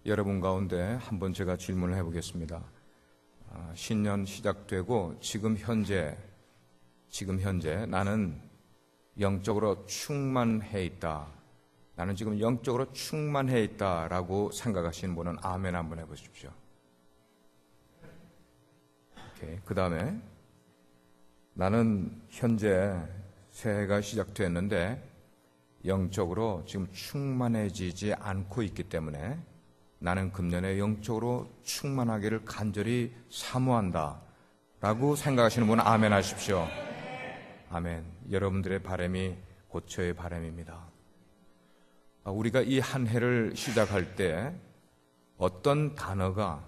여러분 가운데 한번 제가 질문을 해보겠습니다. 신년 시작되고 지금 현재 나는 영적으로 충만해 있다. 나는 지금 영적으로 충만해 있다라고 생각하시는 분은 아멘 한번 해보십시오. 그 다음에 나는 현재 새해가 시작됐는데 영적으로 지금 충만해지지 않고 있기 때문에 나는 금년에 영적으로 충만하기를 간절히 사모한다 라고 생각하시는 분은 아멘 하십시오. 아멘. 여러분들의 바람이 곧 저의 바람입니다. 우리가 이 한 해를 시작할 때 어떤 단어가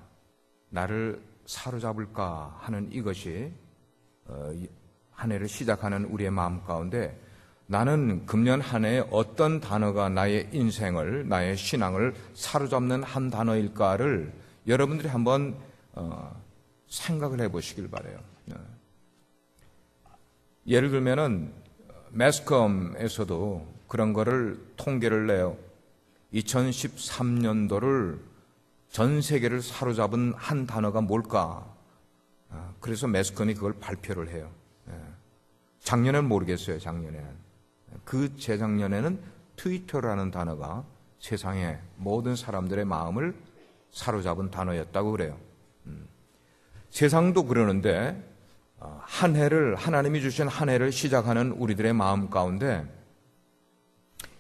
나를 사로잡을까 하는 이것이 한 해를 시작하는 우리의 마음 가운데 나는 금년 한 해에 어떤 단어가 나의 인생을, 나의 신앙을 사로잡는 한 단어일까를 여러분들이 한번 생각을 해보시길 바라요. 예를 들면은 매스컴에서도 그런 거를 통계를 내요. 2013년도를 전 세계를 사로잡은 한 단어가 뭘까? 그래서 매스컴이 그걸 발표를 해요. 작년에는 모르겠어요. 작년에는. 그 재작년에는 트위터라는 단어가 세상의 모든 사람들의 마음을 사로잡은 단어였다고 그래요. 세상도 그러는데 한 해를, 하나님이 주신 한 해를 시작하는 우리들의 마음 가운데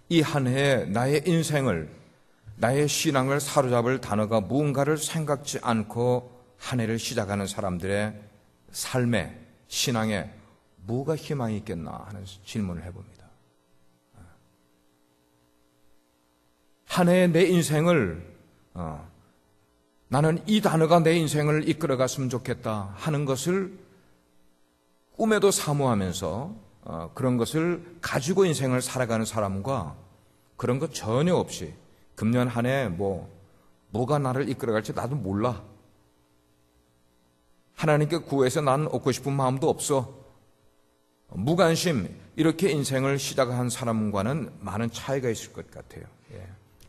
이 한 해에 나의 인생을, 나의 신앙을 사로잡을 단어가 무언가를 생각지 않고 한 해를 시작하는 사람들의 삶에, 신앙에 뭐가 희망이 있겠나 하는 질문을 해봅니다. 한 해의 내 인생을 나는 이 단어가 내 인생을 이끌어갔으면 좋겠다 하는 것을 꿈에도 사모하면서 그런 것을 가지고 인생을 살아가는 사람과 그런 것 전혀 없이 금년 한 해 뭐가 나를 이끌어갈지 나도 몰라. 하나님께 구해서 난 얻고 싶은 마음도 없어. 무관심 이렇게 인생을 시작한 사람과는 많은 차이가 있을 것 같아요.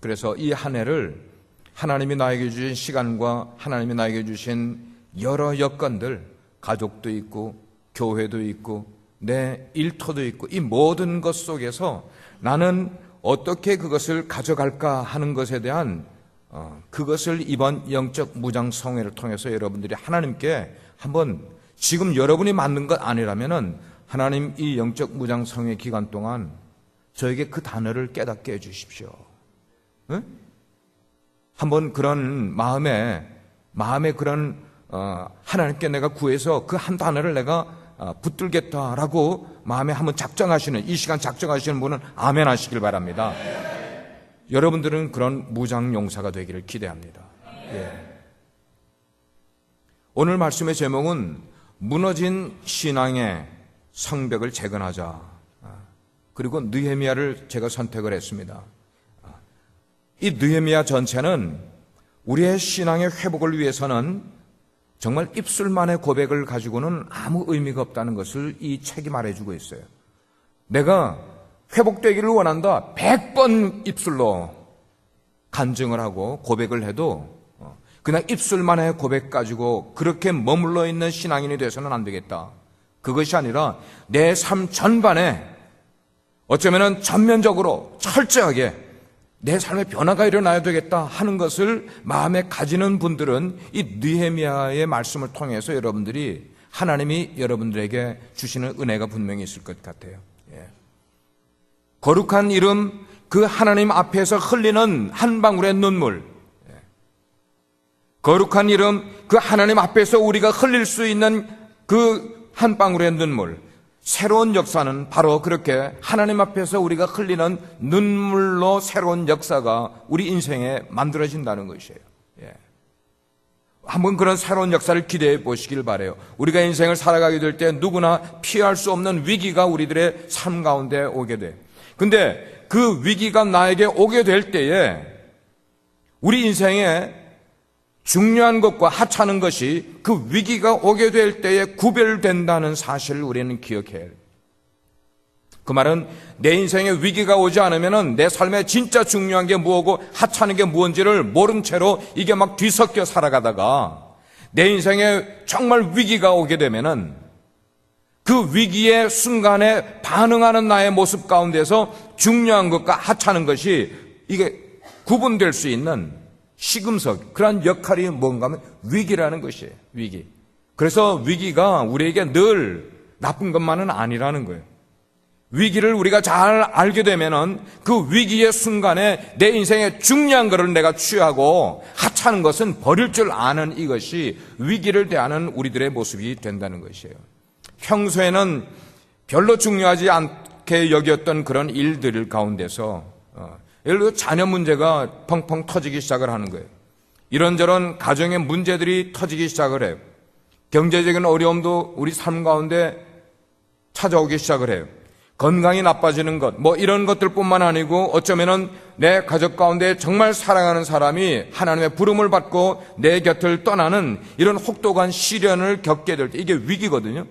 그래서 이 한 해를 하나님이 나에게 주신 시간과 하나님이 나에게 주신 여러 여건들, 가족도 있고 교회도 있고 내 일터도 있고 이 모든 것 속에서 나는 어떻게 그것을 가져갈까 하는 것에 대한 그것을 이번 영적 무장성회를 통해서 여러분들이 하나님께 한번 지금 여러분이 만든 것 아니라면은 하나님 이 영적 무장성회 기간 동안 저에게 그 단어를 깨닫게 해주십시오. 응? 한번 그런 마음에 그런 하나님께 내가 구해서 그 한 단어를 내가 붙들겠다라고 마음에 한번 작정하시는 이 시간 작정하시는 분은 아멘 하시길 바랍니다. 여러분들은 그런 무장용사가 되기를 기대합니다. 오늘 말씀의 제목은 무너진 신앙의 성벽을 재건하자. 그리고 느헤미야를 제가 선택을 했습니다. 이 느헤미야 전체는 우리의 신앙의 회복을 위해서는 정말 입술만의 고백을 가지고는 아무 의미가 없다는 것을 이 책이 말해주고 있어요. 내가 회복되기를 원한다. 100번 입술로 간증을 하고 고백을 해도 그냥 입술만의 고백 가지고 그렇게 머물러 있는 신앙인이 돼서는 안 되겠다. 그것이 아니라 내 삶 전반에 어쩌면 전면적으로 철저하게 내 삶에 변화가 일어나야 되겠다 하는 것을 마음에 가지는 분들은 이 느헤미야의 말씀을 통해서 여러분들이 하나님이 여러분들에게 주시는 은혜가 분명히 있을 것 같아요. 거룩한 이름 그 하나님 앞에서 흘리는 한 방울의 눈물, 거룩한 이름 그 하나님 앞에서 우리가 흘릴 수 있는 그 한 방울의 눈물, 새로운 역사는 바로 그렇게 하나님 앞에서 우리가 흘리는 눈물로 새로운 역사가 우리 인생에 만들어진다는 것이에요. 한번 그런 새로운 역사를 기대해 보시길 바라요. 우리가 인생을 살아가게 될 때 누구나 피할 수 없는 위기가 우리들의 삶 가운데 오게 돼. 근데 그 위기가 나에게 오게 될 때에 우리 인생에 중요한 것과 하찮은 것이 그 위기가 오게 될 때에 구별된다는 사실을 우리는 기억해야 해요. 그 말은 내 인생에 위기가 오지 않으면은 내 삶에 진짜 중요한 게 뭐고 하찮은 게 무언지를 모른 채로 이게 막 뒤섞여 살아가다가 내 인생에 정말 위기가 오게 되면은 그 위기의 순간에 반응하는 나의 모습 가운데서 중요한 것과 하찮은 것이 이게 구분될 수 있는 시금석, 그런 역할이 뭔가 하면 위기라는 것이에요. 위기. 그래서 위기가 우리에게 늘 나쁜 것만은 아니라는 거예요. 위기를 우리가 잘 알게 되면은 그 위기의 순간에 내 인생에 중요한 것을 내가 취하고 하찮은 것은 버릴 줄 아는 이것이 위기를 대하는 우리들의 모습이 된다는 것이에요. 평소에는 별로 중요하지 않게 여겼던 그런 일들 가운데서 예를 들어 자녀 문제가 펑펑 터지기 시작을 하는 거예요. 이런저런 가정의 문제들이 터지기 시작을 해요. 경제적인 어려움도 우리 삶 가운데 찾아오기 시작을 해요. 건강이 나빠지는 것, 이런 것들뿐만 아니고 어쩌면은 내 가족 가운데 정말 사랑하는 사람이 하나님의 부름을 받고 내 곁을 떠나는 이런 혹독한 시련을 겪게 될 때 이게 위기거든요.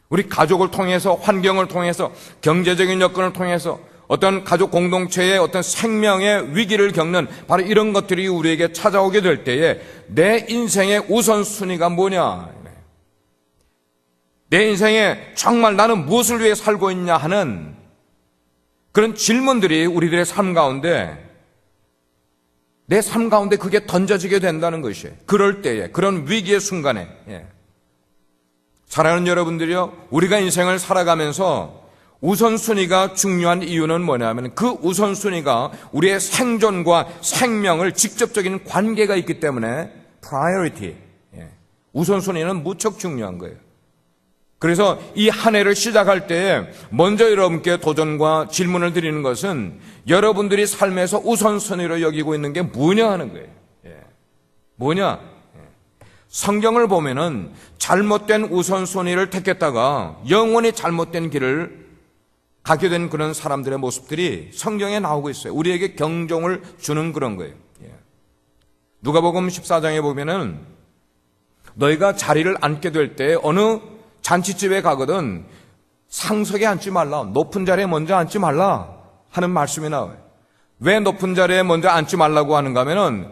우리 가족을 통해서, 환경을 통해서, 경제적인 여건을 통해서 어떤 가족 공동체의 어떤 생명의 위기를 겪는 바로 이런 것들이 우리에게 찾아오게 될 때에 내 인생의 우선순위가 뭐냐? 내 인생에 정말 나는 무엇을 위해 살고 있냐 하는 그런 질문들이 우리들의 삶 가운데, 내 삶 가운데 그게 던져지게 된다는 것이에요. 그럴 때에, 그런 위기의 순간에. 사랑하는 여러분들이요, 우리가 인생을 살아가면서 우선순위가 중요한 이유는 뭐냐면 그 우선순위가 우리의 생존과 생명을 직접적인 관계가 있기 때문에 priority, 우선순위는 무척 중요한 거예요. 그래서 이 한 해를 시작할 때에 먼저 여러분께 도전과 질문을 드리는 것은 여러분들이 삶에서 우선순위로 여기고 있는 게 뭐냐 하는 거예요. 뭐냐? 성경을 보면은 잘못된 우선순위를 택했다가 영원히 잘못된 길을 가게 된 그런 사람들의 모습들이 성경에 나오고 있어요. 우리에게 경종을 주는 그런 거예요. 누가복음 14장에 보면은 너희가 자리를 앉게 될 때 어느 잔치집에 가거든 상석에 앉지 말라, 높은 자리에 먼저 앉지 말라 하는 말씀이 나와요. 왜 높은 자리에 먼저 앉지 말라고 하는가 하면은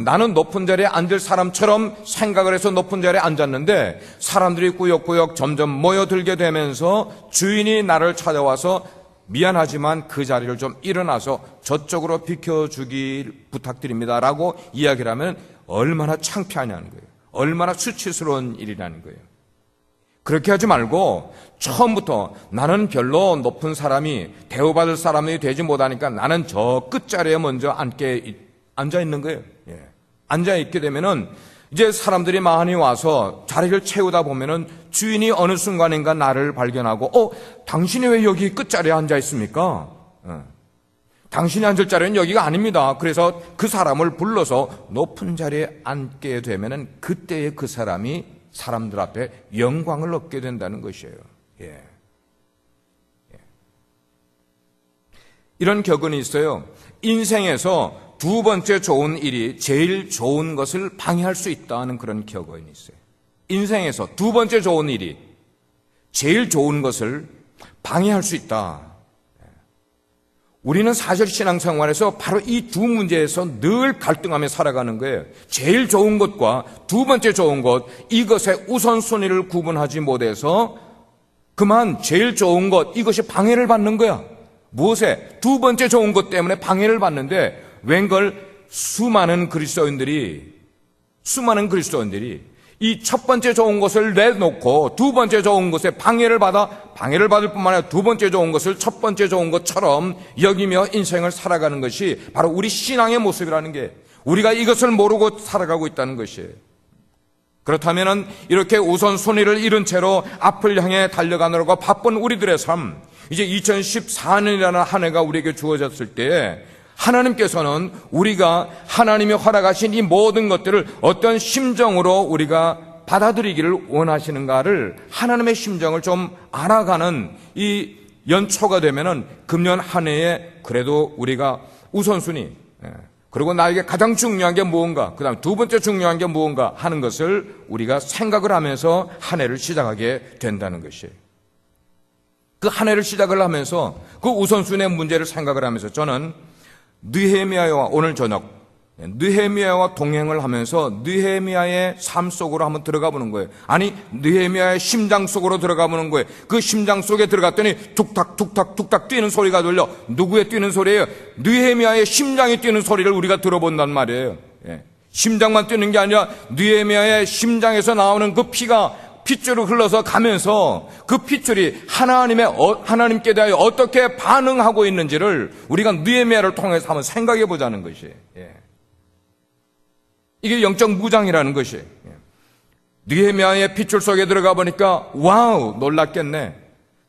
나는 높은 자리에 앉을 사람처럼 생각을 해서 높은 자리에 앉았는데 사람들이 꾸역꾸역 점점 모여들게 되면서 주인이 나를 찾아와서 미안하지만 그 자리를 좀 일어나서 저쪽으로 비켜주길 부탁드립니다 라고 이야기를 하면 얼마나 창피하냐는 거예요. 얼마나 수치스러운 일이라는 거예요. 그렇게 하지 말고 처음부터 나는 별로 높은 사람이, 대우받을 사람이 되지 못하니까 나는 저 끝자리에 먼저 앉아 있는 거예요. 앉아 있게 되면은 이제 사람들이 많이 와서 자리를 채우다 보면은 주인이 어느 순간인가 나를 발견하고 당신이 왜 여기 끝자리에 앉아 있습니까? 당신이 앉을 자리는 여기가 아닙니다. 그래서 그 사람을 불러서 높은 자리에 앉게 되면은 그때의 그 사람이 사람들 앞에 영광을 얻게 된다는 것이에요. 이런 격언이 있어요. 인생에서 두 번째 좋은 일이 제일 좋은 것을 방해할 수 있다는 그런 격언이 있어요. 인생에서 두 번째 좋은 일이 제일 좋은 것을 방해할 수 있다. 우리는 사실 신앙생활에서 바로 이 두 문제에서 늘 갈등하며 살아가는 거예요. 제일 좋은 것과 두 번째 좋은 것, 이것의 우선순위를 구분하지 못해서 그만 제일 좋은 것, 이것이 방해를 받는 거야. 무엇에? 두 번째 좋은 것 때문에 방해를 받는데 웬걸 수많은 그리스도인들이 이 첫 번째 좋은 것을 내놓고 두 번째 좋은 것에 방해를 받을 뿐만 아니라 두 번째 좋은 것을 첫 번째 좋은 것처럼 여기며 인생을 살아가는 것이 바로 우리 신앙의 모습이라는 게, 우리가 이것을 모르고 살아가고 있다는 것이에요. 그렇다면 이렇게 우선순위를 잃은 채로 앞을 향해 달려가느라고 바쁜 우리들의 삶, 이제 2014년이라는 한 해가 우리에게 주어졌을 때 하나님께서는 우리가 하나님이 허락하신 이 모든 것들을 어떤 심정으로 우리가 받아들이기를 원하시는가를, 하나님의 심정을 좀 알아가는 이 연초가 되면은 금년 한 해에 그래도 우리가 우선순위, 그리고 나에게 가장 중요한 게 무언가, 그 다음 두 번째 중요한 게 무언가 하는 것을 우리가 생각을 하면서 한 해를 시작하게 된다는 것이에요. 그 한 해를 시작을 하면서 그 우선순위의 문제를 생각을 하면서 저는 느헤미야와 오늘 저녁 느헤미야와 동행을 하면서 느헤미야의 삶 속으로 한번 들어가 보는 거예요. 아니, 느헤미야의 심장 속으로 들어가 보는 거예요. 그 심장 속에 들어갔더니 툭탁 툭탁 툭탁 뛰는 소리가 들려. 누구의 뛰는 소리예요? 느헤미야의 심장이 뛰는 소리를 우리가 들어본단 말이에요. 예. 심장만 뛰는 게 아니라 느헤미야의 심장에서 나오는 그 피가 핏줄을 흘러서 가면서 그 핏줄이 하나님께 대하여 어떻게 반응하고 있는지를 우리가 느헤미야를 통해서 한번 생각해 보자는 것이에요. 예. 이게 영적 무장이라는 것이에요. 느헤미야의 핏줄 속에 들어가 보니까 와우, 놀랐겠네.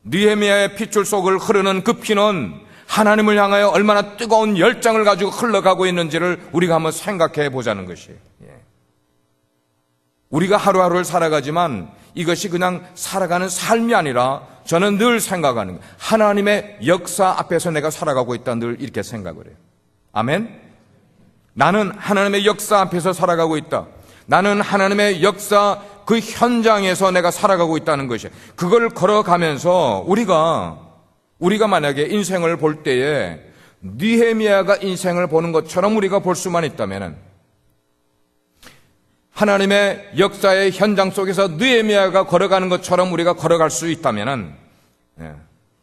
느헤미야의 핏줄 속을 흐르는 그 피는 하나님을 향하여 얼마나 뜨거운 열정을 가지고 흘러가고 있는지를 우리가 한번 생각해 보자는 것이에요. 우리가 하루하루를 살아가지만 이것이 그냥 살아가는 삶이 아니라 저는 늘 생각하는 거예요. 하나님의 역사 앞에서 내가 살아가고 있다, 늘 이렇게 생각을 해요. 아멘? 나는 하나님의 역사 앞에서 살아가고 있다. 나는 하나님의 역사 그 현장에서 내가 살아가고 있다는 것이에요. 그걸 걸어가면서 우리가 만약에 인생을 볼 때에 느헤미야가 인생을 보는 것처럼 우리가 볼 수만 있다면은, 하나님의 역사의 현장 속에서 느헤미야가 걸어가는 것처럼 우리가 걸어갈 수 있다면은,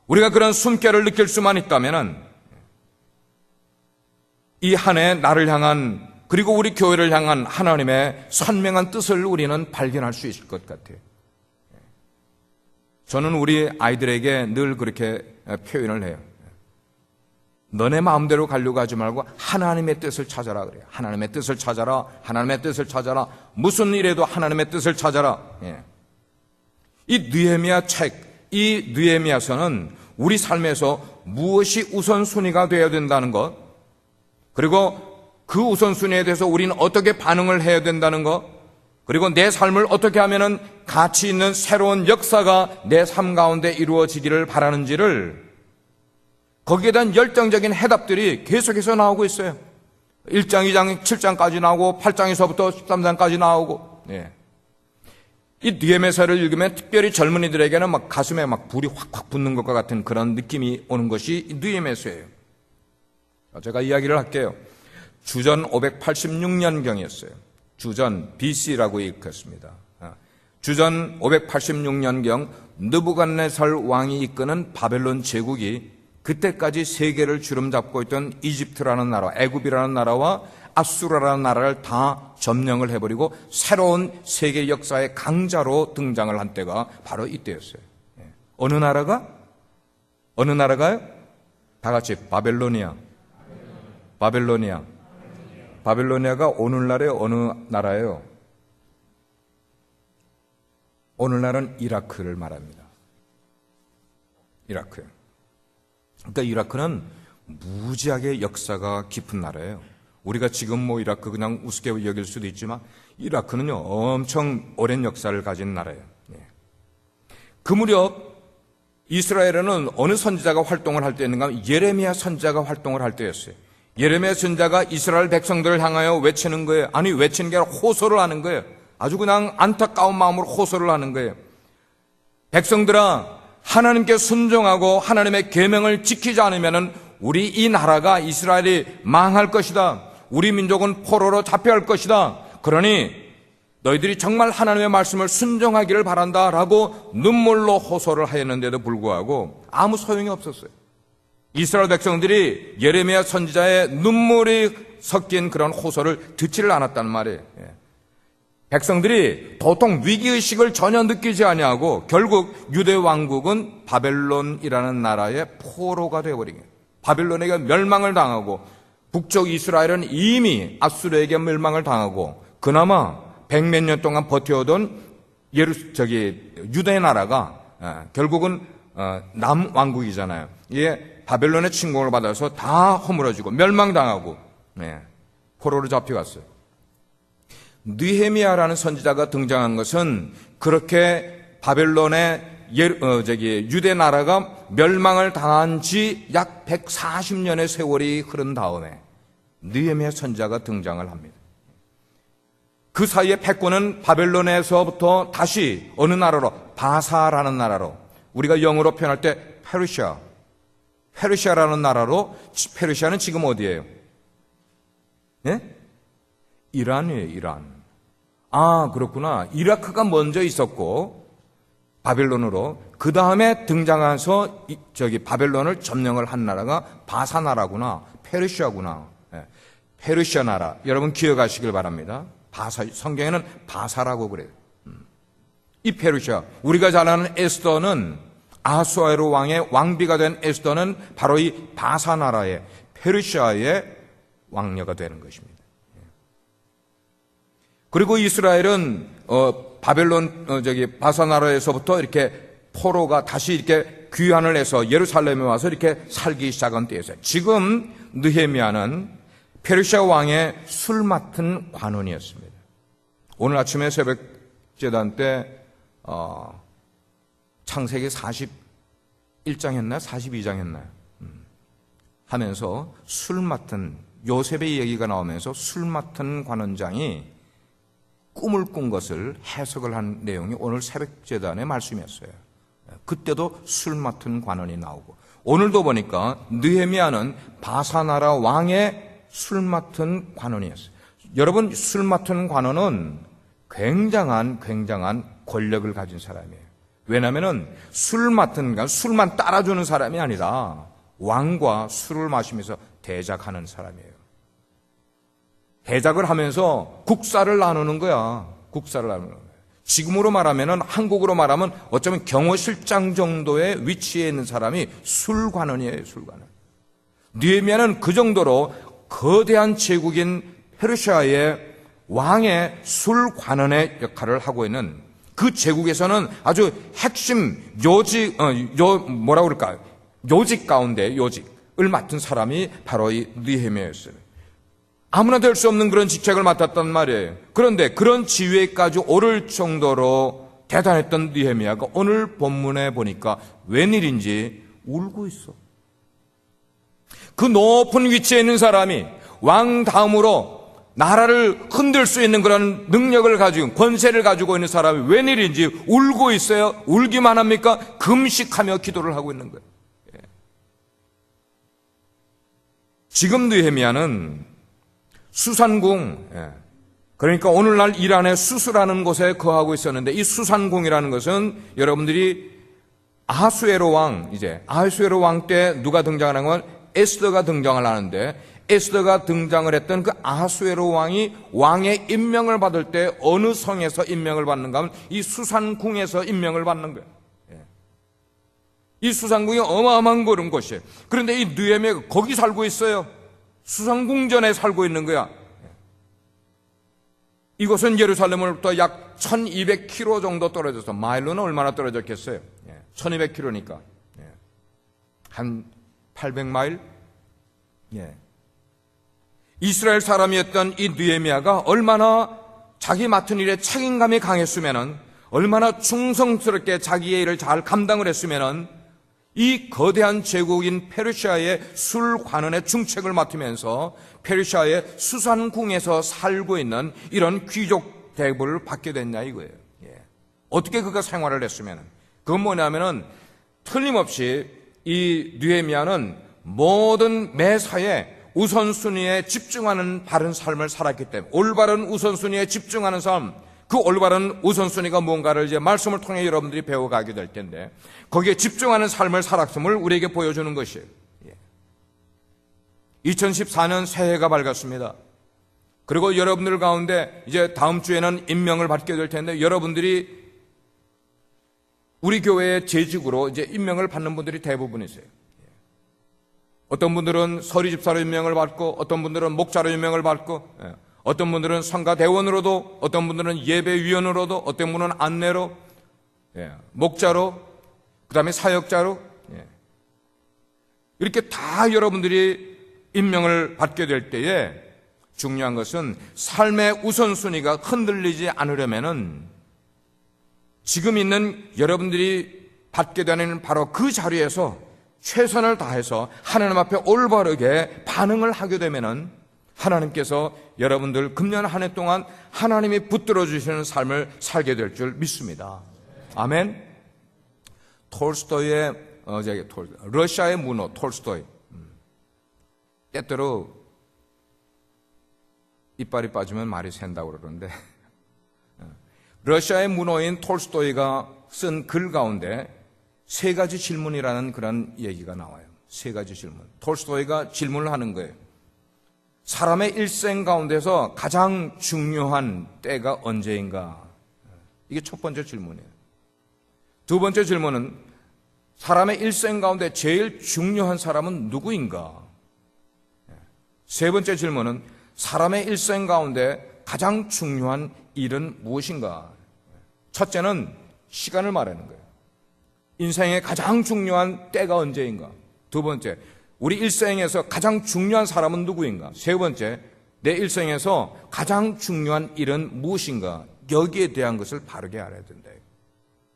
우리가 그런 숨결을 느낄 수만 있다면은 이 한 해 나를 향한, 그리고 우리 교회를 향한 하나님의 선명한 뜻을 우리는 발견할 수 있을 것 같아요. 저는 우리 아이들에게 늘 그렇게 표현을 해요. 너네 마음대로 가려고 하지 말고 하나님의 뜻을 찾아라 그래요. 하나님의 뜻을 찾아라. 하나님의 뜻을 찾아라. 무슨 일에도 하나님의 뜻을 찾아라. 이 느헤미야 책, 이 느헤미야서는 우리 삶에서 무엇이 우선순위가 되어야 된다는 것, 그리고 그 우선순위에 대해서 우리는 어떻게 반응을 해야 된다는 것, 그리고 내 삶을 어떻게 하면은 가치 있는 새로운 역사가 내 삶 가운데 이루어지기를 바라는지를, 거기에 대한 열정적인 해답들이 계속해서 나오고 있어요. 1장, 2장, 7장까지 나오고 8장에서부터 13장까지 나오고. 이 느헤미야서를 읽으면 특별히 젊은이들에게는 막 가슴에 막 불이 확확 붙는 것과 같은 그런 느낌이 오는 것이 느헤미야서예요. 제가 이야기를 할게요. 주전 586년경이었어요. 주전 BC라고 읽었습니다. 주전 586년경 느부갓네살 왕이 이끄는 바벨론 제국이 그때까지 세계를 주름잡고 있던 이집트라는 나라, 애굽이라는 나라와 아수르라는 나라를 다 점령을 해버리고 새로운 세계 역사의 강자로 등장을 한 때가 바로 이때였어요. 어느 나라가요? 다 같이 바벨로니아가 오늘날의 어느 나라예요? 오늘날은 이라크를 말합니다. 이라크요. 그러니까 이라크는 무지하게 역사가 깊은 나라예요. 우리가 지금 뭐 이라크 그냥 우습게 여길 수도 있지만 이라크는요 엄청 오랜 역사를 가진 나라예요. 그 무렵 이스라엘에는 어느 선지자가 활동을 할 때였는가 하면 예레미야 선지자가 활동을 할 때였어요. 예레미야 선지자가 이스라엘 백성들을 향하여 외치는 거예요. 아니, 외치는 게 아니라 호소를 하는 거예요. 아주 그냥 안타까운 마음으로 호소를 하는 거예요. 백성들아, 하나님께 순종하고 하나님의 계명을 지키지 않으면 우리 이 나라가, 이스라엘이 망할 것이다. 우리 민족은 포로로 잡혀갈 것이다. 그러니 너희들이 정말 하나님의 말씀을 순종하기를 바란다 라고 눈물로 호소를 하였는데도 불구하고 아무 소용이 없었어요. 이스라엘 백성들이 예레미야 선지자의 눈물이 섞인 그런 호소를 듣지를 않았단 말이에요. 백성들이 도통 위기의식을 전혀 느끼지 아니하고 결국 유대 왕국은 바벨론이라는 나라의 포로가 되어버린 거예요. 바벨론에게 멸망을 당하고 북쪽 이스라엘은 이미 아수르에게 멸망을 당하고 그나마 100몇 년 동안 버텨오던 유대 나라가 결국은 남왕국이잖아요. 이게 바벨론의 침공을 받아서 다 허물어지고 멸망당하고 포로로 잡혀갔어요. 느헤미야라는 선지자가 등장한 것은 그렇게 바벨론의 유대 나라가 멸망을 당한 지 약 140년의 세월이 흐른 다음에 느헤미야 선지자가 등장을 합니다. 그 사이에 패권은 바벨론에서부터 다시 어느 나라로, 바사라는 나라로, 우리가 영어로 표현할 때 페르시아라는 나라로, 페르시아는 지금 어디예요? 예? 이란이에요, 이란. 아, 그렇구나. 이라크가 먼저 있었고, 바벨론으로. 그 다음에 등장해서 바벨론을 점령을 한 나라가 바사 나라구나. 페르시아구나. 예. 페르시아 나라. 여러분 기억하시길 바랍니다. 성경에는 바사라고 그래요. 이 페르시아. 우리가 잘 아는 에스더는 아수에로 왕의 왕비가 된 에스더는 바로 이 바사 나라의 페르시아의 왕녀가 되는 것입니다. 그리고 이스라엘은 바벨론 바사 나라에서부터 이렇게 포로가 다시 이렇게 귀환을 해서 예루살렘에 와서 이렇게 살기 시작한 때였어요. 지금 느헤미야는 페르시아 왕의 술 맡은 관원이었습니다. 오늘 아침에 새벽 제단 때 창세기 41장 했나요? 42장 했나요? 하면서 술 맡은 요셉의 얘기가 나오면서 술 맡은 관원장이 꿈을 꾼 것을 해석을 한 내용이 오늘 새벽 제단의 말씀이었어요. 그때도 술 맡은 관원이 나오고, 오늘도 보니까 느헤미야는 바사 나라 왕의 술 맡은 관원이었어요. 여러분, 술 맡은 관원은 굉장한 권력을 가진 사람이에요. 왜냐하면 술만 따라주는 사람이 아니라 왕과 술을 마시면서 대작하는 사람이에요. 대작을 하면서 국사를 나누는 거야. 국사를 나누는 거야. 지금으로 말하면, 한국으로 말하면 어쩌면 경호실장 정도의 위치에 있는 사람이 술관원이에요. 술관원. 느헤미야는 그 정도로 거대한 제국인 페르시아의 왕의 술관원의 역할을 하고 있는, 그 제국에서는 아주 핵심 요직 가운데 요직을 맡은 사람이 바로 이 느헤미야였어요. 아무나 될 수 없는 그런 직책을 맡았단 말이에요. 그런데 그런 지위에까지 오를 정도로 대단했던 느헤미야가 오늘 본문에 보니까 웬일인지 울고 있어. 그 높은 위치에 있는 사람이 왕 다음으로 나라를 흔들 수 있는 그런 능력을 가지고, 권세를 가지고 있는 사람이 웬일인지 울고 있어요. 울기만 합니까? 금식하며 기도를 하고 있는 거예요. 지금 느헤미야는 수산궁, 그러니까 오늘날 이란의 수수라는 곳에 거하고 있었는데, 이 수산궁이라는 것은 여러분들이 아하수에로 왕 때 누가 등장하는 건 에스더가 등장을 하는데, 에스더가 등장을 했던 그 아하수에로 왕이 왕의 임명을 받을 때 어느 성에서 임명을 받는가 하면 이 수산궁에서 임명을 받는 거예요. 이 수산궁이 어마어마한 그런 곳이에요. 그런데 이 느헤미야가 거기 살고 있어요. 수산궁전에 살고 있는 거야. 이곳은 예루살렘으로부터 약 1200km 정도 떨어져서, 마일로는 얼마나 떨어졌겠어요? 1200km니까 한 800마일? 이스라엘 사람이었던 이 느헤미야가 얼마나 자기 맡은 일에 책임감이 강했으면은, 얼마나 충성스럽게 자기의 일을 잘 감당을 했으면은, 이 거대한 제국인 페르시아의 술관원의 중책을 맡으면서 페르시아의 수산궁에서 살고 있는 이런 귀족 대접을 받게 됐냐 이거예요. 어떻게 그가 생활을 했으면은, 그건 뭐냐면은 틀림없이 이 느헤미야는 모든 매사에 우선순위에 집중하는 바른 삶을 살았기 때문에, 올바른 우선순위에 집중하는 삶, 그 올바른 우선순위가 뭔가를 이제 말씀을 통해 여러분들이 배워가게 될 텐데, 거기에 집중하는 삶을 살았음을 우리에게 보여주는 것이에요. 2014년 새해가 밝았습니다. 그리고 여러분들 가운데 이제 다음 주에는 임명을 받게 될 텐데, 여러분들이 우리 교회의 재직으로 이제 임명을 받는 분들이 대부분이세요. 어떤 분들은 서리집사로 임명을 받고, 어떤 분들은 목자로 임명을 받고, 어떤 분들은 성가대원으로도, 어떤 분들은 예배위원으로도, 어떤 분은 안내로, 목자로, 그 다음에 사역자로, 이렇게 다 여러분들이 임명을 받게 될 때에 중요한 것은 삶의 우선순위가 흔들리지 않으려면은 지금 있는 여러분들이 받게 되는 바로 그 자리에서 최선을 다해서 하나님 앞에 올바르게 반응을 하게 되면은 하나님께서 여러분들 금년 한 해 동안 하나님이 붙들어 주시는 삶을 살게 될 줄 믿습니다. 아멘. 톨스토이의 러시아의 문호 톨스토이. 때때로 이빨이 빠지면 말이 샌다고 그러는데 러시아의 문호인 톨스토이가 쓴 글 가운데 세 가지 질문이라는 그런 얘기가 나와요. 세 가지 질문. 톨스토이가 질문을 하는 거예요. 사람의 일생 가운데서 가장 중요한 때가 언제인가? 이게 첫 번째 질문이에요. 두 번째 질문은 사람의 일생 가운데 제일 중요한 사람은 누구인가? 세 번째 질문은 사람의 일생 가운데 가장 중요한 일은 무엇인가? 첫째는 시간을 말하는 거예요. 인생의 가장 중요한 때가 언제인가? 두 번째, 우리 일생에서 가장 중요한 사람은 누구인가? 세 번째, 내 일생에서 가장 중요한 일은 무엇인가? 여기에 대한 것을 바르게 알아야 된다.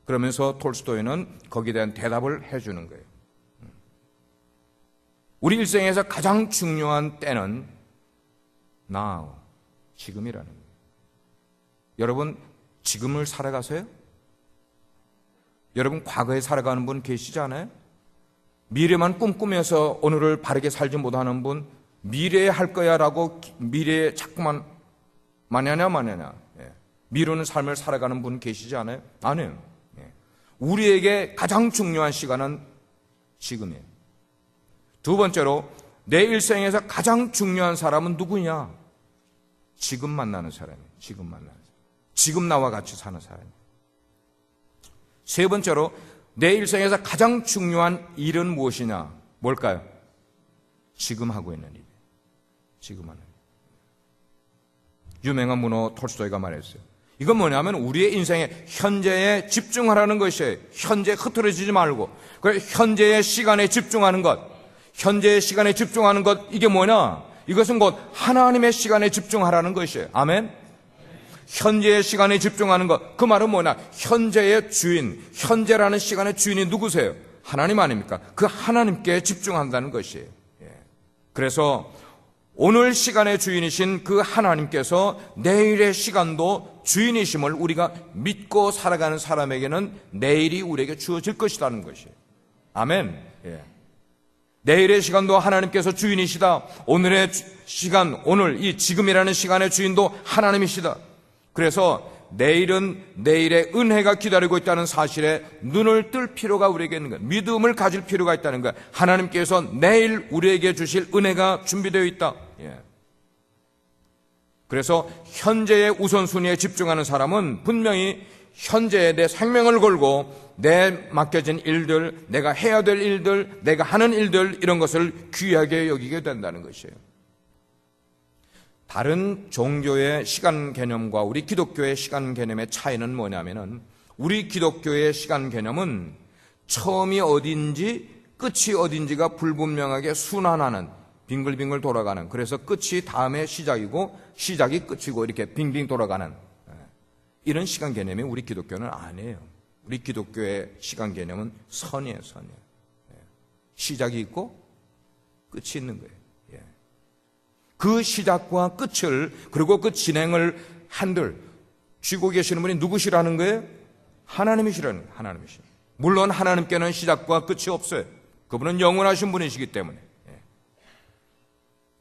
그러면서 톨스토이는 거기에 대한 대답을 해주는 거예요. 우리 일생에서 가장 중요한 때는 now, 지금이라는 거예요. 여러분, 지금을 살아가세요? 여러분, 과거에 살아가는 분 계시지 않아요? 미래만 꿈꾸면서 오늘을 바르게 살지 못하는 분, 미래에 할 거야 라고 미래에 자꾸만 마냐냐 미루는 삶을 살아가는 분 계시지 않아요? 아니에요. 우리에게 가장 중요한 시간은 지금이에요. 두 번째로 내 일생에서 가장 중요한 사람은 누구냐? 지금 만나는 사람이에요. 지금 만나는 사람. 지금 나와 같이 사는 사람이에요. 세 번째로 내 일생에서 가장 중요한 일은 무엇이냐? 뭘까요? 지금 하고 있는 일이에요. 지금 하는 일. 유명한 문호 톨스토이가 말했어요. 이건 뭐냐면 우리의 인생에 현재에 집중하라는 것이에요. 현재에 흐트러지지 말고. 현재의 시간에 집중하는 것. 현재의 시간에 집중하는 것. 이게 뭐냐? 이것은 곧 하나님의 시간에 집중하라는 것이에요. 아멘? 현재의 시간에 집중하는 것. 그 말은 뭐냐? 현재의 주인, 현재라는 시간의 주인이 누구세요? 하나님 아닙니까? 그 하나님께 집중한다는 것이에요. 그래서 오늘 시간의 주인이신 그 하나님께서 내일의 시간도 주인이심을 우리가 믿고 살아가는 사람에게는 내일이 우리에게 주어질 것이라는 것이에요. 아멘. 내일의 시간도 하나님께서 주인이시다. 오늘의 시간, 오늘 이 지금이라는 시간의 주인도 하나님이시다. 그래서 내일은 내일의 은혜가 기다리고 있다는 사실에 눈을 뜰 필요가 우리에게 있는 거예요. 믿음을 가질 필요가 있다는 거예요. 하나님께서 내일 우리에게 주실 은혜가 준비되어 있다. 그래서 현재의 우선순위에 집중하는 사람은 분명히 현재에 내 생명을 걸고 내 맡겨진 일들, 내가 해야 될 일들, 내가 하는 일들 이런 것을 귀하게 여기게 된다는 것이에요. 다른 종교의 시간 개념과 우리 기독교의 시간 개념의 차이는 뭐냐면은 우리 기독교의 시간 개념은 처음이 어딘지 끝이 어딘지가 불분명하게 순환하는 빙글빙글 돌아가는 그래서 끝이 다음에 시작이고 시작이 끝이고 이렇게 빙빙 돌아가는 이런 시간 개념이 우리 기독교는 아니에요. 우리 기독교의 시간 개념은 선이에요. 선이에요. 시작이 있고 끝이 있는 거예요. 그 시작과 끝을 그리고 그 진행을 한들 쥐고 계시는 분이 누구시라는 거예요? 하나님이시라는 거예요. 하나님이시. 물론 하나님께는 시작과 끝이 없어요. 그분은 영원하신 분이시기 때문에.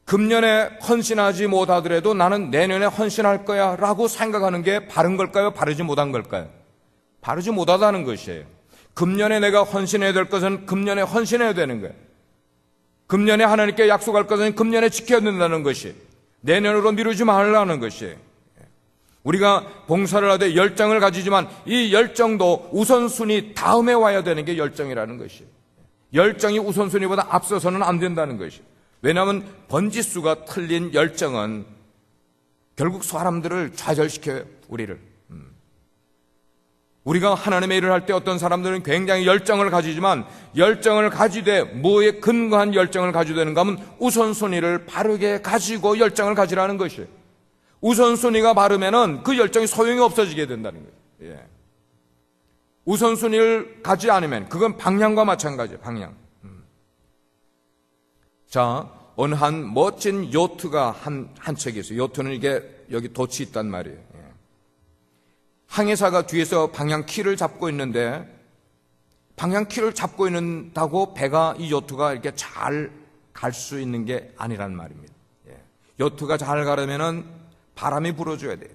금년에 헌신하지 못하더라도 나는 내년에 헌신할 거야 라고 생각하는 게 바른 걸까요? 바르지 못한 걸까요? 바르지 못하다는 것이에요. 금년에 내가 헌신해야 될 것은 금년에 헌신해야 되는 거예요. 금년에 하나님께 약속할 것은 금년에 지켜야 된다는 것이 내년으로 미루지 말라는 것이에요. 우리가 봉사를 하되 열정을 가지지만 이 열정도 우선순위 다음에 와야 되는 게 열정이라는 것이에요. 열정이 우선순위보다 앞서서는 안 된다는 것이에요. 왜냐하면 번지수가 틀린 열정은 결국 사람들을 좌절시켜요. 우리를. 우리가 하나님의 일을 할 때 어떤 사람들은 굉장히 열정을 가지지만 열정을 가지되 뭐에 근거한 열정을 가지게 되는가 하면 우선순위를 바르게 가지고 열정을 가지라는 것이에요. 우선순위가 바르면은 그 열정이 소용이 없어지게 된다는 거예요. 우선순위를 가지 않으면 그건 방향과 마찬가지예요. 방향. 자, 어느 한 멋진 요트가 한 척이 있어요. 요트는 이게 여기 돛이 있단 말이에요. 항해사가 뒤에서 방향 키를 잡고 있는데 방향키를 잡고 있는다고 배가, 이 요트가 이렇게 잘 갈 수 있는 게 아니란 말입니다. 요트가 잘 가려면은 바람이 불어줘야 돼요.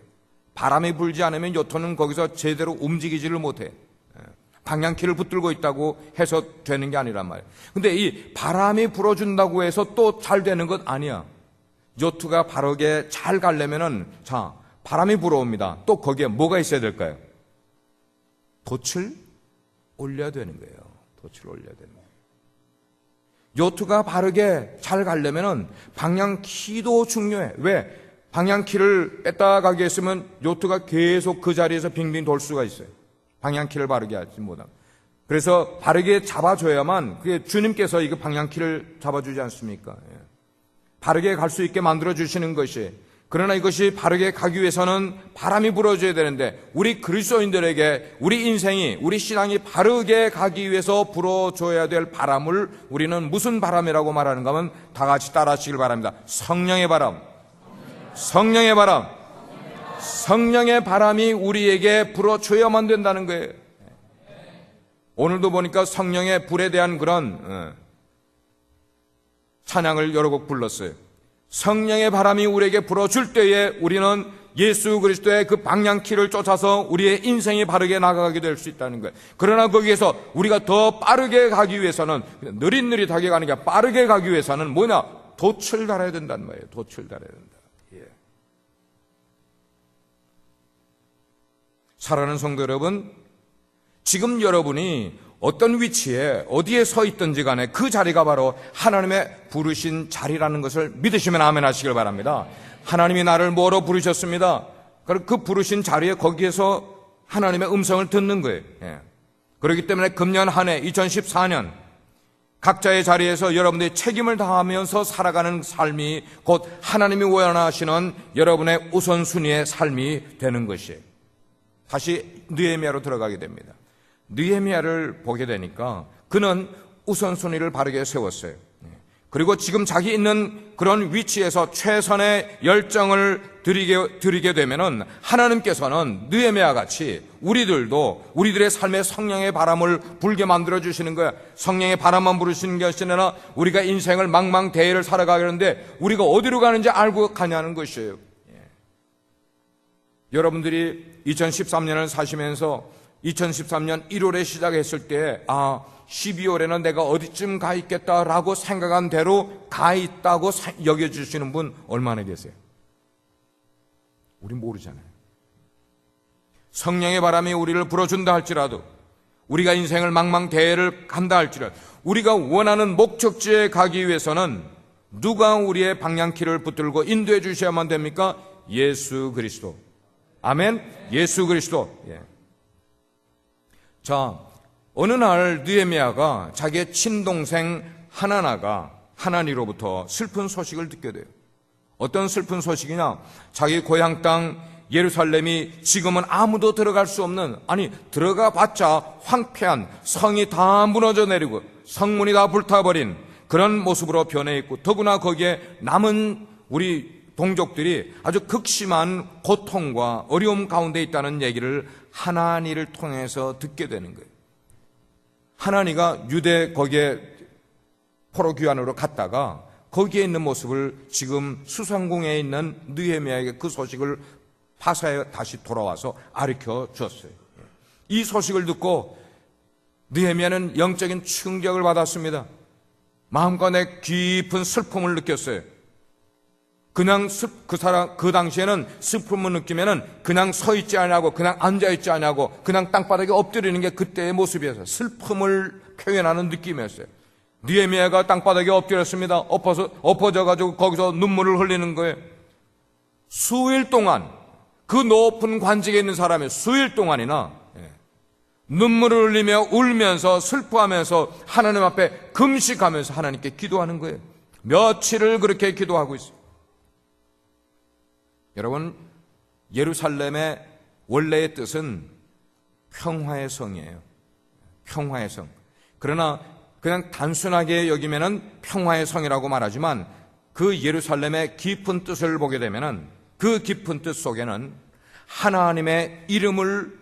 바람이 불지 않으면 요트는 거기서 제대로 움직이지를 못해. 방향키를 붙들고 있다고 해서 되는 게 아니란 말이에요. 근데 이 바람이 불어준다고 해서 또 잘 되는 것 아니야. 요트가 바르게 잘 가려면은, 자, 바람이 불어옵니다. 또 거기에 뭐가 있어야 될까요? 돛을 올려야 되는 거예요. 돛을 올려야 되는 거예요. 요트가 바르게 잘 가려면은 방향키도 중요해. 왜? 방향키를 뺐다 가게 했으면 요트가 계속 그 자리에서 빙빙 돌 수가 있어요. 방향키를 바르게 하지 못하면. 그래서 바르게 잡아줘야만, 그게 주님께서 이거 방향키를 잡아주지 않습니까? 바르게 갈 수 있게 만들어주시는 것이, 그러나 이것이 바르게 가기 위해서는 바람이 불어줘야 되는데, 우리 그리스도인들에게 우리 인생이, 우리 신앙이 바르게 가기 위해서 불어줘야 될 바람을 우리는 무슨 바람이라고 말하는가 하면 다 같이 따라 하시길 바랍니다. 성령의 바람. 성령의 바람. 성령의 바람이 우리에게 불어줘야만 된다는 거예요. 오늘도 보니까 성령의 불에 대한 그런 찬양을 여러 곡 불렀어요. 성령의 바람이 우리에게 불어줄 때에 우리는 예수 그리스도의 그 방향키를 쫓아서 우리의 인생이 바르게 나아가게 될 수 있다는 거예요. 그러나 거기에서 우리가 더 빠르게 가기 위해서는, 느릿느릿하게 가는 게 아니라 빠르게 가기 위해서는 뭐냐? 돛을 달아야 된다는 거예요. 돛을 달아야 된다. 사랑하는 성도 여러분, 지금 여러분이 어떤 위치에 어디에 서 있든지 간에 그 자리가 바로 하나님의 부르신 자리라는 것을 믿으시면 아멘 하시길 바랍니다. 하나님이 나를 뭐로 부르셨습니다. 그 부르신 자리에, 거기에서 하나님의 음성을 듣는 거예요. 그렇기 때문에 금년 한 해 2014년 각자의 자리에서 여러분들이 책임을 다하면서 살아가는 삶이 곧 하나님이 원하시는 여러분의 우선순위의 삶이 되는 것이에요. 다시 느헤미야로 들어가게 됩니다. 느헤미야를 보게 되니까 그는 우선순위를 바르게 세웠어요. 그리고 지금 자기 있는 그런 위치에서 최선의 열정을 드리게 되면은 하나님께서는 느헤미야 같이 우리들도 우리들의 삶에 성령의 바람을 불게 만들어 주시는 거야. 성령의 바람만 부르시는 것이 아니라 우리가 인생을 망망대해를 살아가는데 우리가 어디로 가는지 알고 가냐는 것이에요. 여러분들이 2013년을 사시면서 2013년 1월에 시작했을 때 12월에는 내가 어디쯤 가 있겠다라고 생각한 대로 가 있다고 여겨주시는 분 얼마나 계세요? 우린 모르잖아요. 성령의 바람이 우리를 불어준다 할지라도, 우리가 인생을 망망대해를 간다 할지라도, 우리가 원하는 목적지에 가기 위해서는 누가 우리의 방향키를 붙들고 인도해 주셔야만 됩니까? 예수 그리스도. 아멘. 예수 그리스도. 자, 어느 날 느헤미야가 자기의 친동생 하나니로부터 슬픈 소식을 듣게 돼요. 어떤 슬픈 소식이냐? 자기 고향 땅 예루살렘이 지금은 아무도 들어갈 수 없는, 들어가 봤자 황폐한, 성이 다 무너져 내리고 성문이 다 불타버린 그런 모습으로 변해 있고, 더구나 거기에 남은 우리 동족들이 아주 극심한 고통과 어려움 가운데 있다는 얘기를 하나니를 통해서 듣게 되는 거예요. 하나니가 유대 거기에 포로 귀환으로 갔다가 거기에 있는 모습을 지금 수상궁에 있는 느헤미야에게 그 소식을 파사에 다시 돌아와서 가르쳐 주었어요. 이 소식을 듣고 느헤미야는 영적인 충격을 받았습니다. 마음간에 깊은 슬픔을 느꼈어요. 그냥 그 당시에는 슬픔을 느끼면은 그냥 서 있지 않냐고, 그냥 앉아 있지 않냐고, 그냥 땅바닥에 엎드리는 게 그때의 모습이었어요. 슬픔을 표현하는 느낌이었어요. 느헤미야가 땅바닥에 엎드렸습니다. 엎어져가지고 거기서 눈물을 흘리는 거예요. 수일 동안, 그 높은 관직에 있는 사람이 수일 동안이나 눈물을 흘리며 울면서 슬퍼하면서 하나님 앞에 금식하면서 하나님께 기도하는 거예요. 며칠을 그렇게 기도하고 있어요. 여러분, 예루살렘의 원래의 뜻은 평화의 성이에요. 평화의 성. 그러나 그냥 단순하게 여기면은 평화의 성이라고 말하지만 그 예루살렘의 깊은 뜻을 보게 되면은 그 깊은 뜻 속에는 하나님의 이름을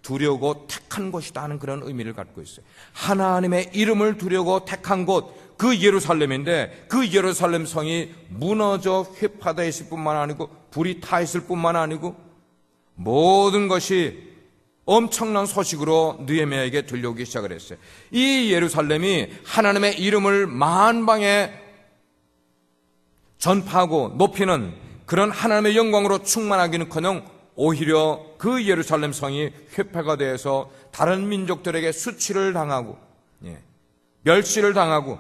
두려고 택한 곳이다 하는 그런 의미를 갖고 있어요. 하나님의 이름을 두려고 택한 곳, 그 예루살렘인데 그 예루살렘 성이 무너져 휘파돼 있을 뿐만 아니고 불이 타 있을 뿐만 아니고 모든 것이 엄청난 소식으로 느헤미야에게 들려오기 시작을 했어요. 이 예루살렘이 하나님의 이름을 만방에 전파하고 높이는 그런 하나님의 영광으로 충만하기는커녕 오히려 그 예루살렘 성이 회파가 되어서 다른 민족들에게 수치를 당하고 멸시를 당하고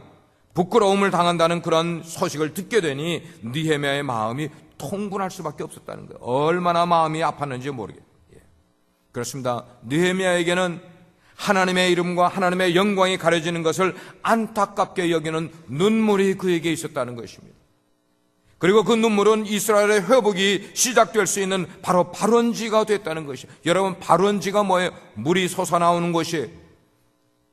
부끄러움을 당한다는 그런 소식을 듣게 되니 느헤미야의 마음이 통분할 수밖에 없었다는 거예요. 얼마나 마음이 아팠는지 모르겠어요. 그렇습니다. 느헤미야에게는 하나님의 이름과 하나님의 영광이 가려지는 것을 안타깝게 여기는 눈물이 그에게 있었다는 것입니다. 그리고 그 눈물은 이스라엘의 회복이 시작될 수 있는 바로 발원지가 됐다는 것이에요. 여러분, 발원지가 뭐예요? 물이 솟아나오는 곳이에요.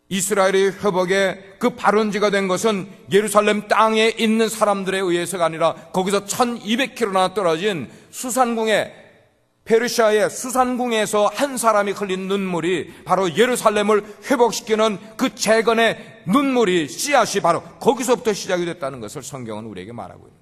이스라엘의 회복의 그 발원지가 된 것은 예루살렘 땅에 있는 사람들에 의해서가 아니라 거기서 1200km나 떨어진 수산궁에, 페르시아의 수산궁에서 한 사람이 흘린 눈물이 바로 예루살렘을 회복시키는 그 재건의 눈물이, 씨앗이 바로 거기서부터 시작이 됐다는 것을 성경은 우리에게 말하고 있습니다.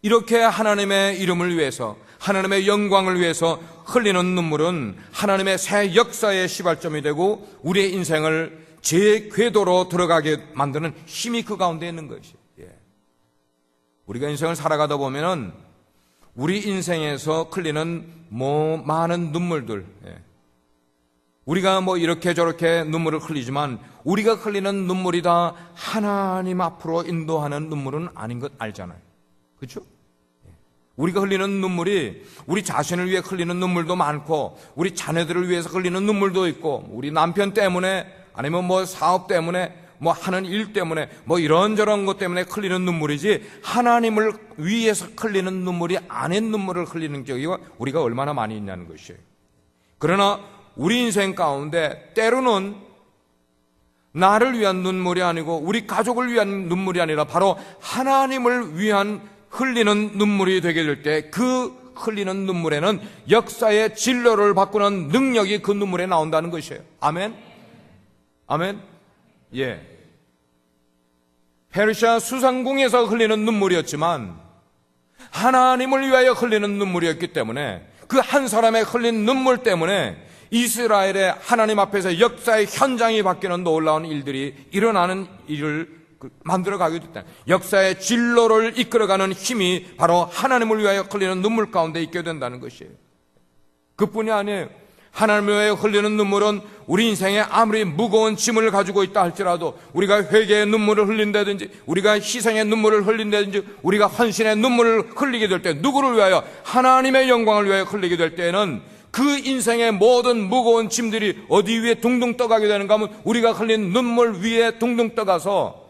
이렇게 하나님의 이름을 위해서, 하나님의 영광을 위해서 흘리는 눈물은 하나님의 새 역사의 시발점이 되고 우리의 인생을 재궤도로 들어가게 만드는 힘이 그 가운데 있는 것이에요. 우리가 인생을 살아가다 보면은 우리 인생에서 흘리는 많은 눈물들, 우리가 이렇게 저렇게 눈물을 흘리지만 우리가 흘리는 눈물이 다 하나님 앞으로 인도하는 눈물은 아닌 것 알잖아요. 그렇죠? 우리가 흘리는 눈물이 우리 자신을 위해 흘리는 눈물도 많고 우리 자녀들을 위해서 흘리는 눈물도 있고 우리 남편 때문에 아니면 사업 때문에 하는 일 때문에 이런저런 것 때문에 흘리는 눈물이지 하나님을 위해서 흘리는 눈물이 아닌 눈물을 흘리는 적이 우리가 얼마나 많이 있냐는 것이에요. 그러나 우리 인생 가운데 때로는 나를 위한 눈물이 아니고 우리 가족을 위한 눈물이 아니라 바로 하나님을 위한 흘리는 눈물이 되게 될 때 그 흘리는 눈물에는 역사의 진로를 바꾸는 능력이 그 눈물에 나온다는 것이에요. 아멘? 아멘? 예. 페르시아 수상궁에서 흘리는 눈물이었지만 하나님을 위하여 흘리는 눈물이었기 때문에 그 한 사람의 흘린 눈물 때문에 이스라엘의 하나님 앞에서 역사의 현장이 바뀌는 놀라운 일들이 일어나는 일을 만들어가게 됐다. 역사의 진로를 이끌어가는 힘이 바로 하나님을 위하여 흘리는 눈물 가운데 있게 된다는 것이에요. 그뿐이 아니에요. 하나님을 위하여 흘리는 눈물은 우리 인생에 아무리 무거운 짐을 가지고 있다 할지라도 우리가 회개의 눈물을 흘린다든지 우리가 희생의 눈물을 흘린다든지 우리가 헌신의 눈물을 흘리게 될 때 누구를 위하여? 하나님의 영광을 위하여 흘리게 될 때에는 그 인생의 모든 무거운 짐들이 어디 위에 둥둥 떠가게 되는가 하면 우리가 흘린 눈물 위에 둥둥 떠가서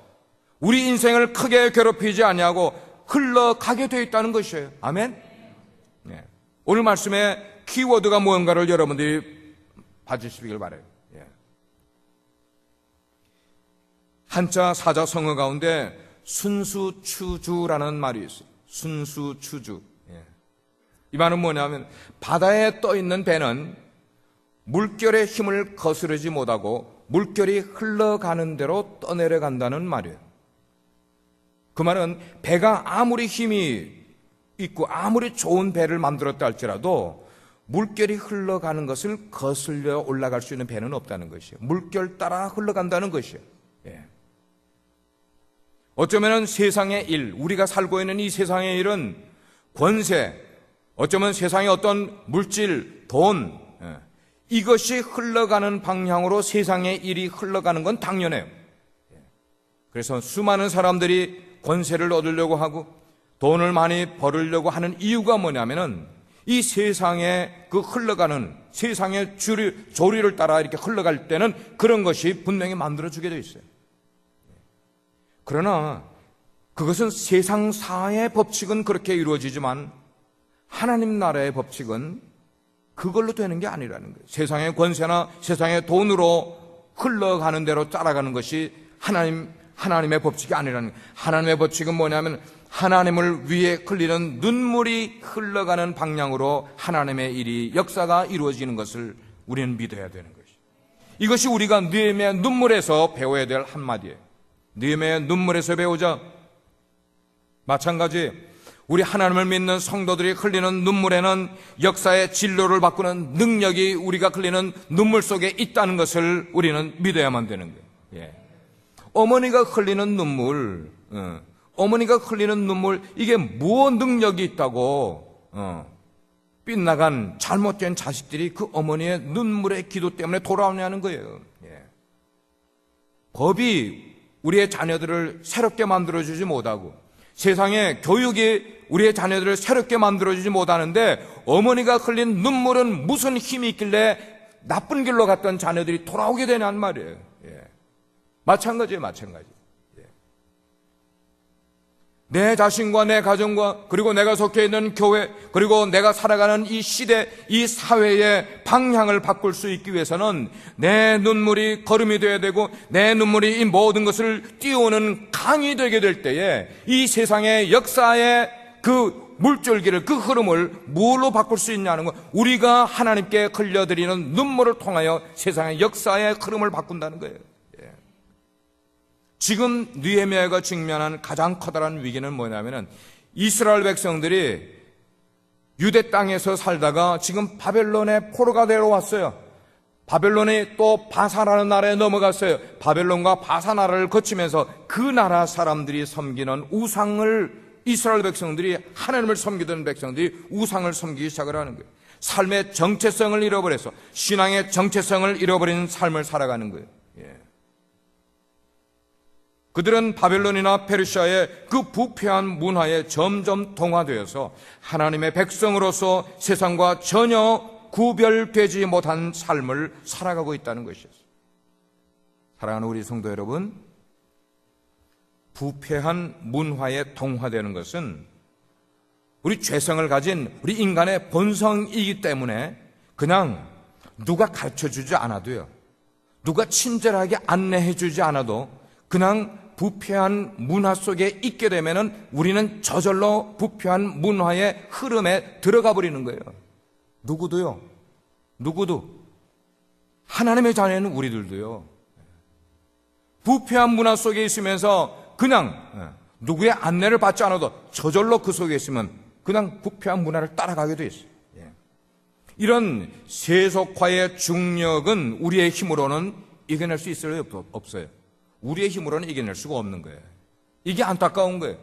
우리 인생을 크게 괴롭히지 아니하고 흘러가게 되어 있다는 것이에요. 아멘? 네. 오늘 말씀의 키워드가 무언가를 여러분들이 봐주시길 바라요. 한자 사자 성어 가운데 순수추주라는 말이 있어요. 순수추주. 이 말은 뭐냐면 바다에 떠있는 배는 물결의 힘을 거스르지 못하고 물결이 흘러가는 대로 떠내려간다는 말이에요. 그 말은 배가 아무리 힘이 있고 아무리 좋은 배를 만들었다 할지라도 물결이 흘러가는 것을 거슬려 올라갈 수 있는 배는 없다는 것이에요. 물결 따라 흘러간다는 것이에요. 어쩌면 세상의 일, 우리가 살고 있는 이 세상의 일은 권세, 어쩌면 세상의 어떤 물질, 돈, 이것이 흘러가는 방향으로 세상의 일이 흘러가는 건 당연해요. 그래서 수많은 사람들이 권세를 얻으려고 하고 돈을 많이 벌으려고 하는 이유가 뭐냐면은 이 세상에 그 흘러가는 세상의 조리를 따라 이렇게 흘러갈 때는 그런 것이 분명히 만들어주게 되어 있어요. 그러나 그것은 세상사의 법칙은 그렇게 이루어지지만 하나님 나라의 법칙은 그걸로 되는 게 아니라는 거예요. 세상의 권세나 세상의 돈으로 흘러가는 대로 따라가는 것이 하나님의 법칙이 아니라는 거예요. 하나님의 법칙은 뭐냐면 하나님을 위해 흘리는 눈물이 흘러가는 방향으로 하나님의 일이 역사가 이루어지는 것을 우리는 믿어야 되는 것이죠. 이것이 우리가 느헤미야 눈물에서 배워야 될 한마디예요. 느헤미야 눈물에서 배우자. 마찬가지 우리 하나님을 믿는 성도들이 흘리는 눈물에는 역사의 진로를 바꾸는 능력이 우리가 흘리는 눈물 속에 있다는 것을 우리는 믿어야만 되는 거예요. 어머니가 흘리는 눈물, 어머니가 흘리는 눈물, 이게 무엇 능력이 있다고 빗나간 잘못된 자식들이 그 어머니의 눈물의 기도 때문에 돌아오냐는 거예요. 법이 우리의 자녀들을 새롭게 만들어주지 못하고 세상의 교육이 우리의 자녀들을 새롭게 만들어주지 못하는데 어머니가 흘린 눈물은 무슨 힘이 있길래 나쁜 길로 갔던 자녀들이 돌아오게 되냐는 말이에요. 마찬가지예요, 마찬가지. 내 자신과 내 가정과 그리고 내가 속해 있는 교회 그리고 내가 살아가는 이 시대, 이 사회의 방향을 바꿀 수 있기 위해서는 내 눈물이 걸음이 되어야 되고 내 눈물이 이 모든 것을 띄우는 강이 되게 될 때에 이 세상의 역사의 그 물줄기를, 그 흐름을 뭘로 바꿀 수 있냐는 것, 우리가 하나님께 흘려드리는 눈물을 통하여 세상의 역사의 흐름을 바꾼다는 거예요. 지금 느헤미야가 직면한 가장 커다란 위기는 뭐냐면은 이스라엘 백성들이 유대 땅에서 살다가 지금 바벨론의 포로가 되러 왔어요. 바벨론이 또 바사라는 나라에 넘어갔어요. 바벨론과 바사 나라를 거치면서 그 나라 사람들이 섬기는 우상을 이스라엘 백성들이, 하나님을 섬기던 백성들이 우상을 섬기기 시작을 하는 거예요. 삶의 정체성을 잃어버려서 신앙의 정체성을 잃어버린 삶을 살아가는 거예요. 그들은 바벨론이나 페르시아의 그 부패한 문화에 점점 동화되어서 하나님의 백성으로서 세상과 전혀 구별되지 못한 삶을 살아가고 있다는 것이었어요. 사랑하는 우리 성도 여러분, 부패한 문화에 동화되는 것은 우리 죄성을 가진 우리 인간의 본성이기 때문에 그냥 누가 가르쳐주지 않아도요, 누가 친절하게 안내해주지 않아도 그냥 부패한 문화 속에 있게 되면은 우리는 저절로 부패한 문화의 흐름에 들어가 버리는 거예요. 누구도 하나님의 자녀는 우리들도요, 부패한 문화 속에 있으면서 그냥 누구의 안내를 받지 않아도 저절로 그 속에 있으면 그냥 부패한 문화를 따라가게 돼 있어요. 이런 세속화의 중력은 우리의 힘으로는 이겨낼 수 있어요, 없어요? 우리의 힘으로는 이겨낼 수가 없는 거예요. 이게 안타까운 거예요.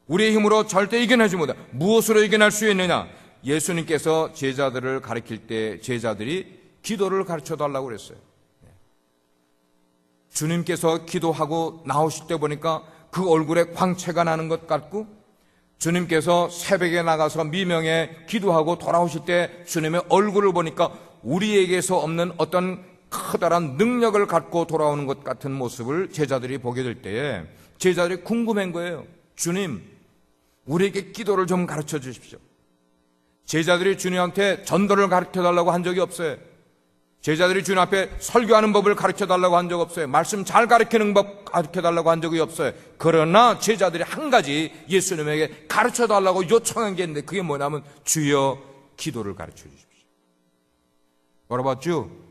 우리의 힘으로 절대 이겨내지 못해. 무엇으로 이겨낼 수 있느냐? 예수님께서 제자들을 가르칠 때 제자들이 기도를 가르쳐달라고 그랬어요. 주님께서 기도하고 나오실 때 보니까 그 얼굴에 광채가 나는 것 같고, 주님께서 새벽에 나가서 미명에 기도하고 돌아오실 때 주님의 얼굴을 보니까 우리에게서 없는 어떤 커다란 능력을 갖고 돌아오는 것 같은 모습을 제자들이 보게 될 때에 제자들이 궁금한 거예요. 주님, 우리에게 기도를 좀 가르쳐 주십시오. 제자들이 주님한테 전도를 가르쳐 달라고 한 적이 없어요. 제자들이 주님 앞에 설교하는 법을 가르쳐 달라고 한 적 없어요. 말씀 잘 가르치는 법 가르쳐 달라고 한 적이 없어요. 그러나 제자들이 한 가지 예수님에게 가르쳐 달라고 요청한 게 있는데 그게 뭐냐면 주여 기도를 가르쳐 주십시오. 뭐라고 봤죠?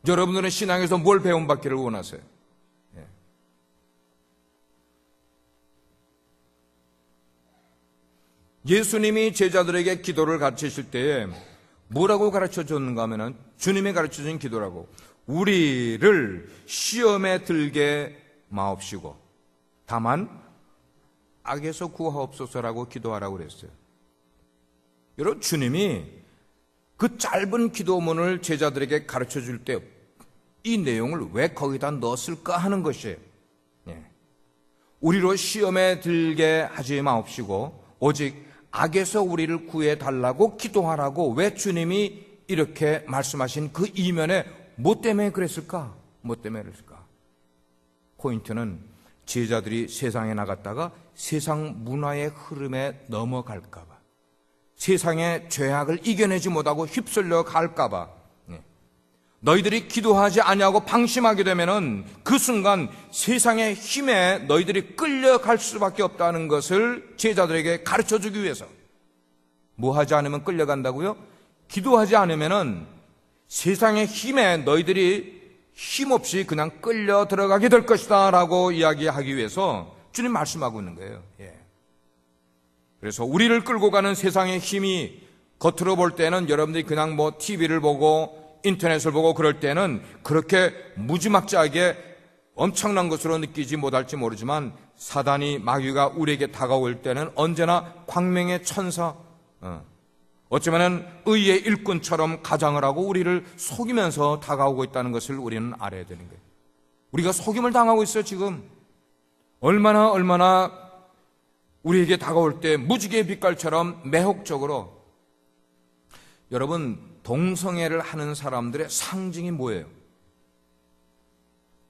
여러분들은 신앙에서 뭘 배움받기를 원하세요? 예수님이 제자들에게 기도를 가르치실 때에 뭐라고 가르쳐 줬는가 하면은 주님이 가르쳐 준 기도라고, 우리를 시험에 들게 마옵시고 다만 악에서 구하옵소서라고 기도하라고 그랬어요. 여러분, 주님이 그 짧은 기도문을 제자들에게 가르쳐 줄 때 이 내용을 왜 거기다 넣었을까 하는 것이에요. 우리로 시험에 들게 하지 마옵시고 오직 악에서 우리를 구해 달라고 기도하라고 왜 주님이 이렇게 말씀하신 그 이면에 뭐 때문에 그랬을까? 뭐 때문에 그랬을까? 포인트는 제자들이 세상에 나갔다가 세상 문화의 흐름에 넘어갈까 봐, 세상의 죄악을 이겨내지 못하고 휩쓸려 갈까 봐, 너희들이 기도하지 아니하고 방심하게 되면은 그 순간 세상의 힘에 너희들이 끌려갈 수밖에 없다는 것을 제자들에게 가르쳐주기 위해서. 뭐 하지 않으면 끌려간다고요? 기도하지 않으면은 세상의 힘에 너희들이 힘없이 그냥 끌려 들어가게 될 것이다 라고 이야기하기 위해서 주님 말씀하고 있는 거예요. 그래서 우리를 끌고 가는 세상의 힘이 겉으로 볼 때는 여러분들이 그냥 뭐 TV를 보고 인터넷을 보고 그럴 때는 그렇게 무지막지하게 엄청난 것으로 느끼지 못할지 모르지만 사단이 마귀가 우리에게 다가올 때는 언제나 광명의 천사, 어쩌면 의의 일꾼처럼 가장을 하고 우리를 속이면서 다가오고 있다는 것을 우리는 알아야 되는 거예요. 우리가 속임을 당하고 있어요. 지금 얼마나 우리에게 다가올 때 무지개의 빛깔처럼 매혹적으로. 여러분, 동성애를 하는 사람들의 상징이 뭐예요?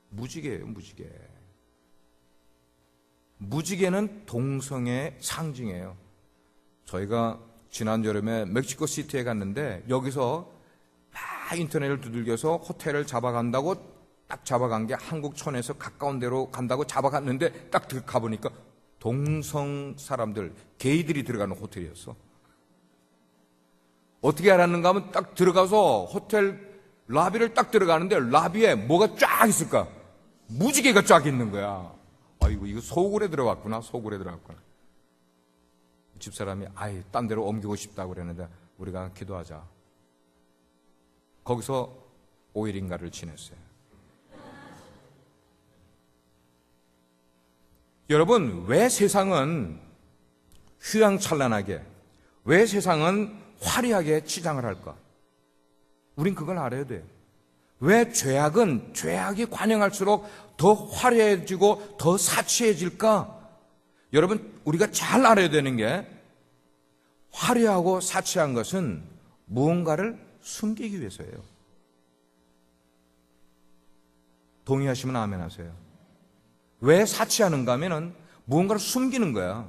무지개예요. 무지개는 동성애의 상징이에요. 저희가 지난 여름에 멕시코 시티에 갔는데 여기서 막 인터넷을 두들겨서 호텔을 잡아간다고 딱 잡아간 게 한국촌에서 가까운 데로 간다고 잡아갔는데 딱 가보니까 동성 사람들, 게이들이 들어가는 호텔이었어. 어떻게 알았는가 하면 딱 들어가서 호텔 라비를 딱 들어가는데 라비에 뭐가 쫙 있을까? 무지개가 쫙 있는 거야. 아이고, 이거 소굴에 들어갔구나. 집사람이 딴 데로 옮기고 싶다고 그랬는데 우리가 기도하자. 거기서 5일인가를 지냈어요. 여러분, 왜 세상은 휘황찬란하게, 왜 세상은 화려하게 치장을 할까? 우린 그걸 알아야 돼요. 왜 죄악이 관영할수록 더 화려해지고 더 사치해질까? 여러분, 우리가 잘 알아야 되는 게 화려하고 사치한 것은 무언가를 숨기기 위해서예요. 동의하시면 아멘 하세요. 왜 사치하는가 하면은 무언가를 숨기는 거야.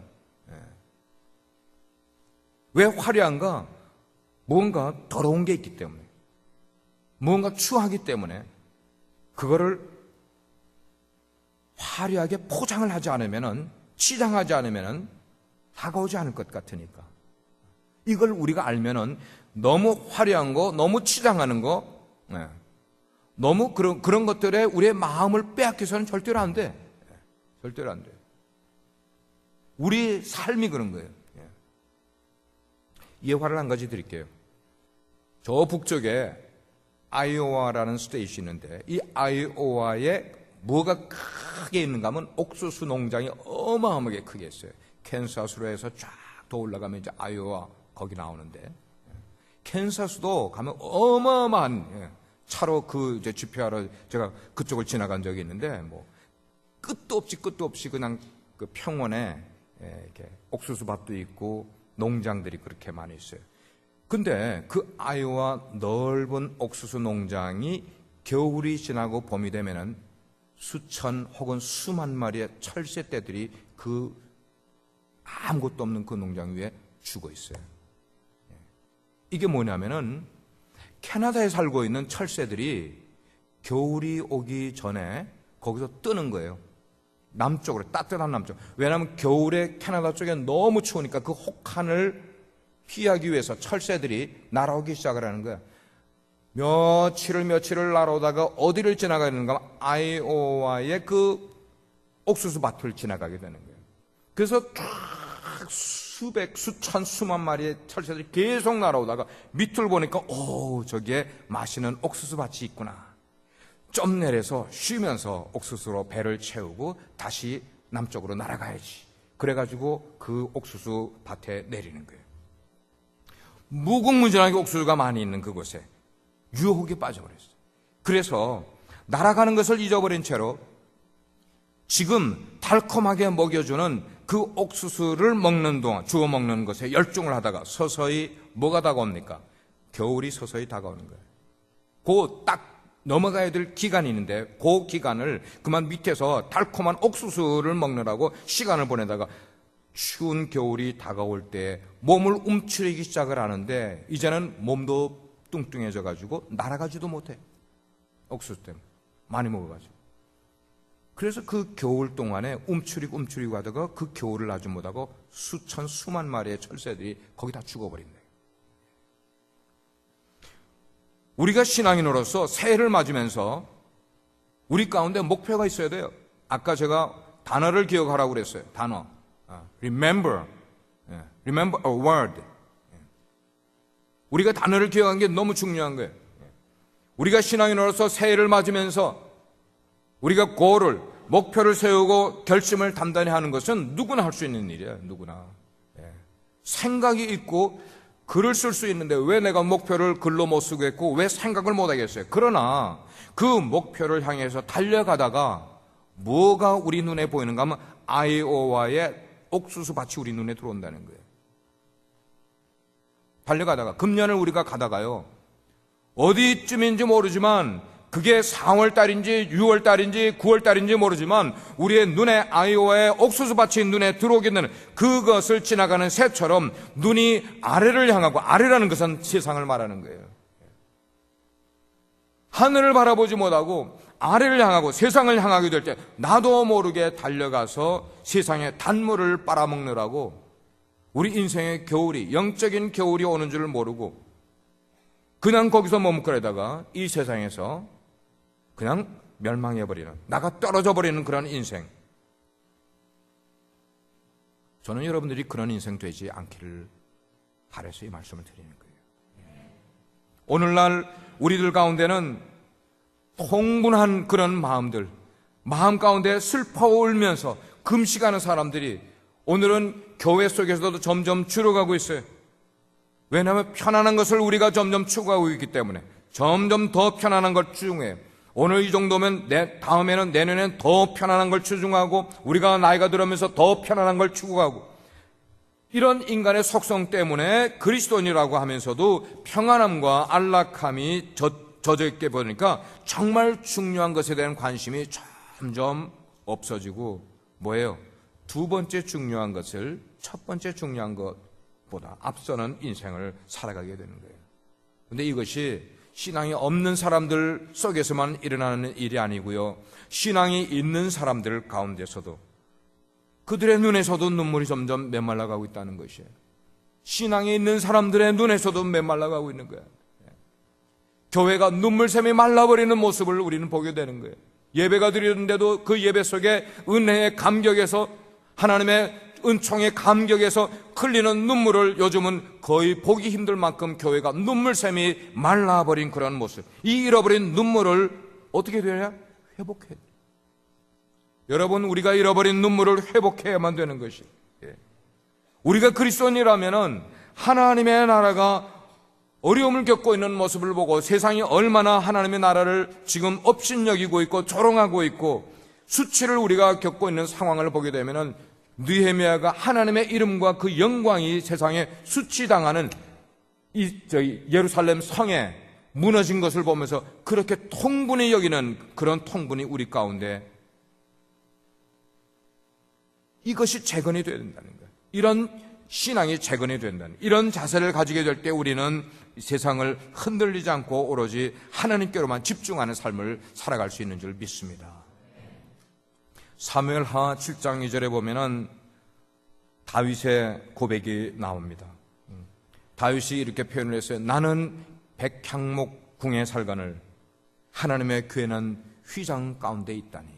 왜 화려한가? 뭔가 더러운 게 있기 때문에, 무언가 추하기 때문에 그거를 화려하게 포장을 하지 않으면은, 치장하지 않으면은 다가오지 않을 것 같으니까. 이걸 우리가 알면은 너무 화려한 거, 너무 치장하는 거, 너무 그런 것들에 우리의 마음을 빼앗겨서는 절대로 안 돼. 절대로 안 돼. 우리 삶이 그런 거예요. 예화를 한 가지 드릴게요. 저 북쪽에 아이오와라는 스테이시 있는데 이 아이오와에 뭐가 크게 있는가 하면 옥수수 농장이 어마어마하게 크게 있어요. 캔사스로 해서 쫙 더 올라가면 이제 아이오와 거기 나오는데, 캔사스도 가면 어마어마한 차로 그 이제 집회하러 제가 그쪽을 지나간 적이 있는데 뭐 끝도 없이 그냥 그 평원에 이렇게 옥수수 밭도 있고 농장들이 그렇게 많이 있어요. 근데 그 아이오와 넓은 옥수수 농장이 겨울이 지나고 봄이 되면은 수천 혹은 수만 마리의 철새떼들이 그 아무것도 없는 그 농장 위에 죽어 있어요. 이게 뭐냐면은 캐나다에 살고 있는 철새들이 겨울이 오기 전에 거기서 뜨는 거예요. 남쪽으로, 따뜻한 남쪽. 왜냐하면 겨울에 캐나다 쪽에 너무 추우니까 그 혹한을 피하기 위해서 철새들이 날아오기 시작을 하는 거야. 며칠을 날아오다가 어디를 지나가는가 하면 아이오와의 그 옥수수 밭을 지나가게 되는 거예요. 그래서 수백, 수천, 수만 마리의 철새들이 계속 날아오다가 밑을 보니까 저기에 맛있는 옥수수 밭이 있구나. 좀 내려서 쉬면서 옥수수로 배를 채우고 다시 남쪽으로 날아가야지. 그래가지고 그 옥수수 밭에 내리는 거예요. 무궁무진하게 옥수수가 많이 있는 그곳에 유혹에 빠져버렸어요. 그래서 날아가는 것을 잊어버린 채로 지금 달콤하게 먹여주는 그 옥수수를 먹는 동안, 주워 먹는 것에 열중을 하다가 서서히 뭐가 다가옵니까? 겨울이 서서히 다가오는 거예요. 그 딱 넘어가야 될 기간이 있는데 그 기간을 그만 밑에서 달콤한 옥수수를 먹느라고 시간을 보내다가 추운 겨울이 다가올 때 몸을 움츠리기 시작을 하는데 이제는 몸도 뚱뚱해져 가지고 날아가지도 못해. 옥수수 때문에 많이 먹어가지고. 그래서 그 겨울 동안에 움츠리고 하다가 그 겨울을 아주 못하고 수만 마리의 철새들이 거기 다 죽어버린다. 우리가 신앙인으로서 새해를 맞으면서 우리 가운데 목표가 있어야 돼요. 아까 제가 단어를 기억하라고 그랬어요. 단어. Remember a word. 우리가 단어를 기억하는 게 너무 중요한 거예요. 우리가 신앙인으로서 새해를 맞으면서 우리가 목표를 세우고 결심을 단단히 하는 것은 누구나 할 수 있는 일이에요. 누구나. 생각이 있고 글을 쓸 수 있는데 왜 내가 목표를 글로 못 쓰겠고 왜 생각을 못 하겠어요? 그러나 그 목표를 향해서 달려가다가 뭐가 우리 눈에 보이는가 하면 아이오와의 옥수수 밭이 우리 눈에 들어온다는 거예요. 달려가다가 금년을 우리가 가다가요, 어디쯤인지 모르지만 그게 4월 달인지 6월 달인지 9월 달인지 모르지만 우리의 눈에 아이오와의 옥수수밭이 눈에 들어오게 되는 그것을 지나가는 새처럼 눈이 아래를 향하고, 아래라는 것은 세상을 말하는 거예요. 하늘을 바라보지 못하고 아래를 향하고 세상을 향하게 될 때 나도 모르게 달려가서 세상의 단물을 빨아먹느라고 우리 인생의 겨울이, 영적인 겨울이 오는 줄을 모르고 그냥 거기서 머뭇거리다가 이 세상에서 그냥 멸망해버리는, 나가 떨어져 버리는 그런 인생. 저는 여러분들이 그런 인생 되지 않기를 바라서 이 말씀을 드리는 거예요. 오늘날 우리들 가운데는 통분한 그런 마음들, 마음 가운데 슬퍼 울면서 금식하는 사람들이 오늘은 교회 속에서도 점점 줄어가고 있어요. 왜냐하면 편안한 것을 우리가 점점 추구하고 있기 때문에 점점 더 편안한 걸 추구해요. 오늘 이 정도면 다음에는, 내년엔 더 편안한 걸 추구하고 우리가 나이가 들어면서 더 편안한 걸 추구하고, 이런 인간의 속성 때문에 그리스도인이라고 하면서도 평안함과 안락함이 젖어 있게 보니까 정말 중요한 것에 대한 관심이 점점 없어지고, 뭐예요? 두 번째 중요한 것을 첫 번째 중요한 것보다 앞서는 인생을 살아가게 되는 거예요. 그런데 이것이 신앙이 없는 사람들 속에서만 일어나는 일이 아니고요, 신앙이 있는 사람들 가운데서도 그들의 눈에서도 눈물이 점점 메말라가고 있다는 것이에요. 신앙이 있는 사람들의 눈에서도 메말라가고 있는 거예요. 교회가 눈물샘이 말라버리는 모습을 우리는 보게 되는 거예요. 예배가 드리는데도 그 예배 속에 은혜의 감격에서, 하나님의 은총의 감격에서 흘리는 눈물을 요즘은 거의 보기 힘들 만큼 교회가 눈물샘이 말라버린 그런 모습, 이 잃어버린 눈물을 어떻게 되냐? 회복해야 돼요. 여러분, 우리가 잃어버린 눈물을 회복해야만 되는 것이, 우리가 그리스도인이라면은 하나님의 나라가 어려움을 겪고 있는 모습을 보고 세상이 얼마나 하나님의 나라를 지금 업신여기고 있고 조롱하고 있고 수치를 우리가 겪고 있는 상황을 보게 되면은 느헤미야가 하나님의 이름과 그 영광이 세상에 수치당하는 예루살렘 성에 무너진 것을 보면서 그렇게 통분히 여기는 그런 통분이 우리 가운데, 이것이 재건이 되어야 된다는 거예요. 이런 신앙이 재건이 된다는, 이런 자세를 가지게 될 때 우리는 세상을 흔들리지 않고 오로지 하나님께로만 집중하는 삶을 살아갈 수 있는 줄 믿습니다. 사무엘하 7장 2절에 보면은 다윗의 고백이 나옵니다. 다윗이 이렇게 표현을 했어요. 나는 백향목 궁에 살거늘 하나님의 괴는 휘장 가운데 있다니.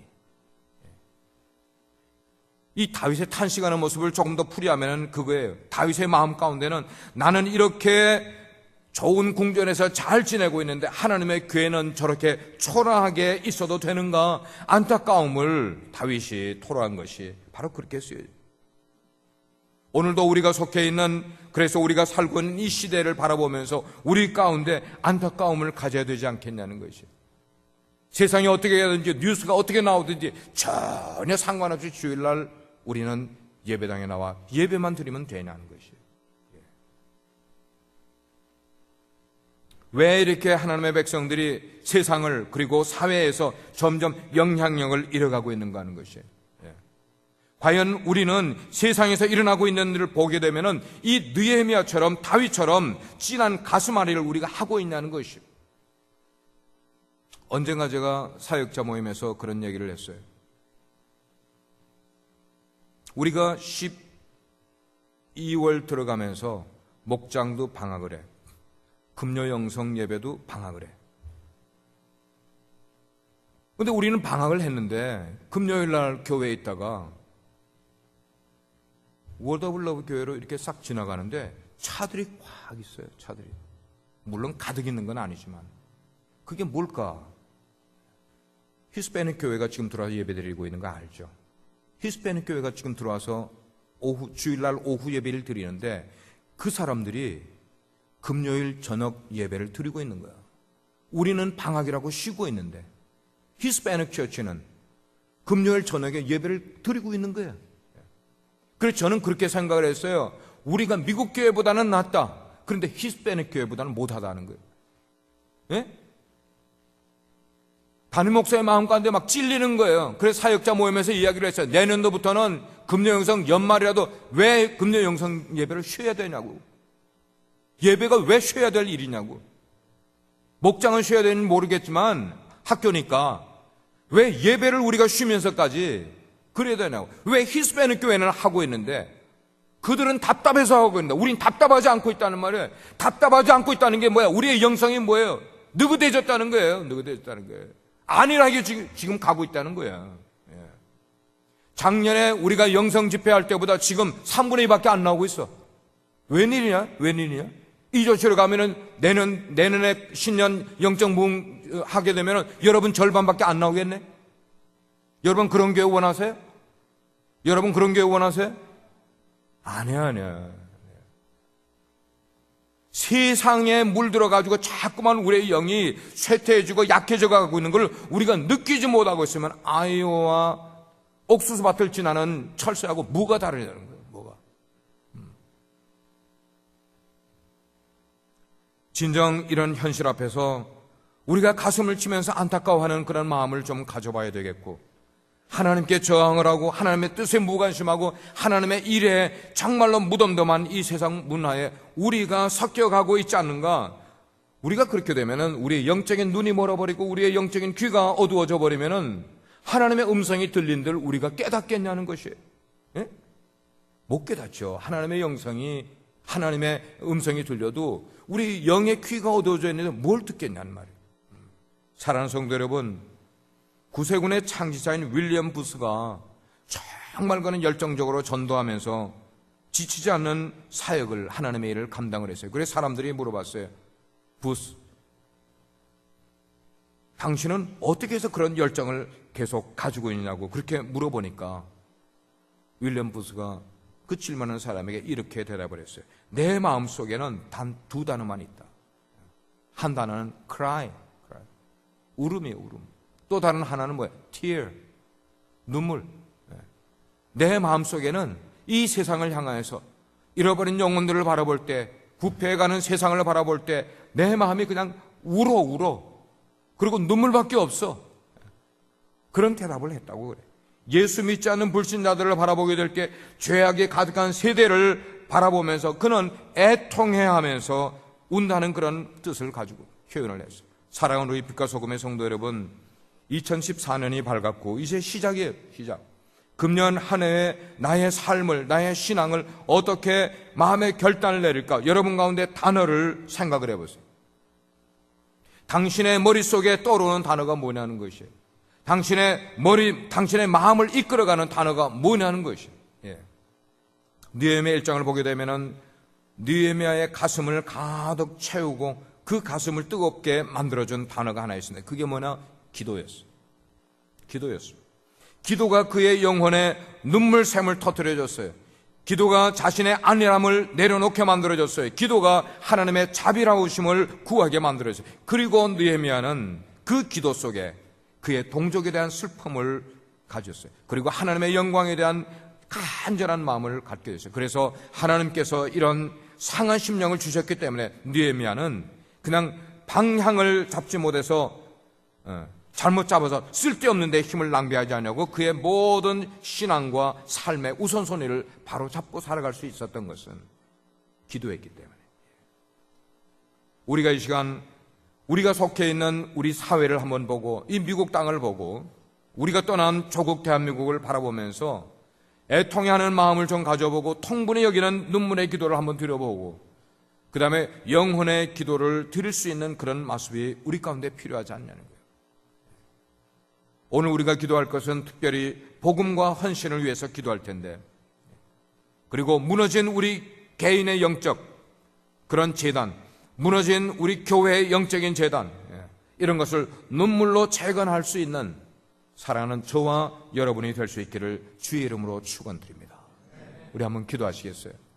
이 다윗의 탄식하는 모습을 조금 더 풀이하면 그거예요. 다윗의 마음 가운데는 나는 이렇게 좋은 궁전에서 잘 지내고 있는데 하나님의 괴는 저렇게 초라하게 있어도 되는가, 안타까움을 다윗이 토로한 것이 바로 그렇게 쓰여요. 오늘도 우리가 속해 있는, 그래서 우리가 살고 있는 이 시대를 바라보면서 우리 가운데 안타까움을 가져야 되지 않겠냐는 것이에요. 세상이 어떻게 해야든지, 뉴스가 어떻게 나오든지 전혀 상관없이 주일날 우리는 예배당에 나와 예배만 드리면 되냐는 것이에요. 왜 이렇게 하나님의 백성들이 세상을, 그리고 사회에서 점점 영향력을 잃어가고 있는가 하는 것이에요. 과연 우리는 세상에서 일어나고 있는 일을 보게 되면은 이 느헤미야처럼 다윗처럼 진한 가슴앓이를 우리가 하고 있냐는 것이에요. 언젠가 제가 사역자 모임에서 그런 얘기를 했어요. 우리가 12월 들어가면서 목장도 방학을 해. 금요 영성 예배도 방학을 해. 근데 우리는 방학을 했는데 금요일 날 교회에 있다가 월드 오브 러브 교회로 이렇게 싹 지나가는데 차들이 확 있어요. 차들이. 물론 가득 있는 건 아니지만 그게 뭘까? 히스패닉 교회가 지금 들어와서 예배드리고 있는 거 알죠? 히스패닉 교회가 지금 들어와서 주일날 오후 예배를 드리는데 그 사람들이 금요일 저녁 예배를 드리고 있는 거야. 우리는 방학이라고 쉬고 있는데 히스패닉 처치는 금요일 저녁에 예배를 드리고 있는 거예요. 그래서 저는 그렇게 생각을 했어요. 우리가 미국 교회보다는 낫다. 그런데 히스패닉 교회보다는 못하다는 거예요. 예? 담임 목사의 마음 가운데 막 찔리는 거예요. 그래서 사역자 모임에서 이야기를 했어요. 내년도부터는 금요영성 연말이라도 왜 금요영성 예배를 쉬어야 되냐고. 예배가 왜 쉬어야 될 일이냐고. 목장은 쉬어야 되는지 모르겠지만 학교니까 왜 예배를 우리가 쉬면서까지 그래야 되냐고. 왜 히스패닉 교회는 하고 있는데 그들은 답답해서 하고 있는데 우린 답답하지 않고 있다는 말이에요. 답답하지 않고 있다는 게 뭐야? 우리의 영성이 뭐예요? 느긋해졌다는 거예요. 느긋해졌다는 거예요. 안일하게 지금 가고 있다는 거야. 예. 작년에 우리가 영성 집회할 때보다 지금 3분의 2밖에 안 나오고 있어. 웬일이냐? 웬일이냐? 이 조치로 가면은 내년에 신년 영적 부흥 하게 되면은 여러분 절반밖에 안 나오겠네? 여러분 그런 교회 원하세요? 여러분 그런 교회 원하세요? 아니야. 세상에 물들어가지고 자꾸만 우리의 영이 쇠퇴해지고 약해져 가고 있는 걸 우리가 느끼지 못하고 있으면 아이오와 옥수수 밭을 지나는 철새하고 뭐가 다르냐는 거예요. 뭐가. 진정 이런 현실 앞에서 우리가 가슴을 치면서 안타까워하는 그런 마음을 좀 가져봐야 되겠고 하나님께 저항을 하고 하나님의 뜻에 무관심하고 하나님의 일에 정말로 무덤덤한 이 세상 문화에 우리가 섞여가고 있지 않는가. 우리가 그렇게 되면은 우리의 영적인 눈이 멀어버리고 우리의 영적인 귀가 어두워져 버리면은 하나님의 음성이 들린들 우리가 깨닫겠냐는 것이에요. 예? 못 깨닫죠. 하나님의 음성이 들려도 우리 영의 귀가 어두워져 있는데 뭘 듣겠냐는 말이에요. 사랑하는 성도 여러분, 구세군의 창시자인 윌리엄 부스가 정말 그는 열정적으로 전도하면서 지치지 않는 사역을 하나님의 일을 감당을 했어요. 그래서 사람들이 물어봤어요. 부스, 당신은 어떻게 해서 그런 열정을 계속 가지고 있냐고 그렇게 물어보니까 윌리엄 부스가 그 질문하는 사람에게 이렇게 대답을 했어요. 내 마음속에는 단 두 단어만 있다. 한 단어는 cry. 울음이에요. 울음. 또 다른 하나는 뭐예요? tear. 눈물. 내 마음속에는 이 세상을 향하여서 잃어버린 영혼들을 바라볼 때, 부패해가는 세상을 바라볼 때 내 마음이 그냥 울어. 그리고 눈물밖에 없어. 그런 대답을 했다고 그래. 예수 믿지 않는 불신자들을 바라보게 될 게 죄악이 가득한 세대를 바라보면서 그는 애통해하면서 운다는 그런 뜻을 가지고 표현을 했어요. 사랑하는 우리 빛과 소금의 성도 여러분, 2014년이 밝았고 이제 시작이에요. 시작. 금년 한 해에 나의 삶을, 나의 신앙을 어떻게 마음의 결단을 내릴까? 여러분 가운데 단어를 생각을 해보세요. 당신의 머릿속에 떠오르는 단어가 뭐냐는 것이에요. 당신의 마음을 이끌어가는 단어가 뭐냐는 것이에요. 예. 느헤미야 1장을 보게 되면은 느헤미야의 가슴을 가득 채우고 그 가슴을 뜨겁게 만들어준 단어가 하나 있습니다. 그게 뭐냐? 기도였어요. 기도가 그의 영혼에 눈물샘을 터뜨려줬어요. 기도가 자신의 안일함을 내려놓게 만들어줬어요. 기도가 하나님의 자비라우심을 구하게 만들어줬어요. 그리고 느헤미야는 그 기도 속에 그의 동족에 대한 슬픔을 가졌어요. 그리고 하나님의 영광에 대한 간절한 마음을 갖게 됐어요. 그래서 하나님께서 이런 상한 심령을 주셨기 때문에 느헤미야는 그냥 방향을 잡지 못해서 잘못 잡아서 쓸데없는 데 힘을 낭비하지 않냐고 그의 모든 신앙과 삶의 우선순위를 바로 잡고 살아갈 수 있었던 것은 기도했기 때문에. 우리가 이 시간 우리가 속해 있는 우리 사회를 한번 보고 이 미국 땅을 보고 우리가 떠난 조국 대한민국을 바라보면서 애통해하는 마음을 좀 가져보고 통분히 여기는 눈물의 기도를 한번 드려보고 그 다음에 영혼의 기도를 드릴 수 있는 그런 모습이 우리 가운데 필요하지 않냐는 거예요. 오늘 우리가 기도할 것은 특별히 복음과 헌신을 위해서 기도할 텐데, 그리고 무너진 우리 개인의 영적 그런 재단, 무너진 우리 교회의 영적인 재단, 이런 것을 눈물로 재건할 수 있는 사랑하는 저와 여러분이 될 수 있기를 주의 이름으로 축원드립니다. 우리 한번 기도하시겠어요?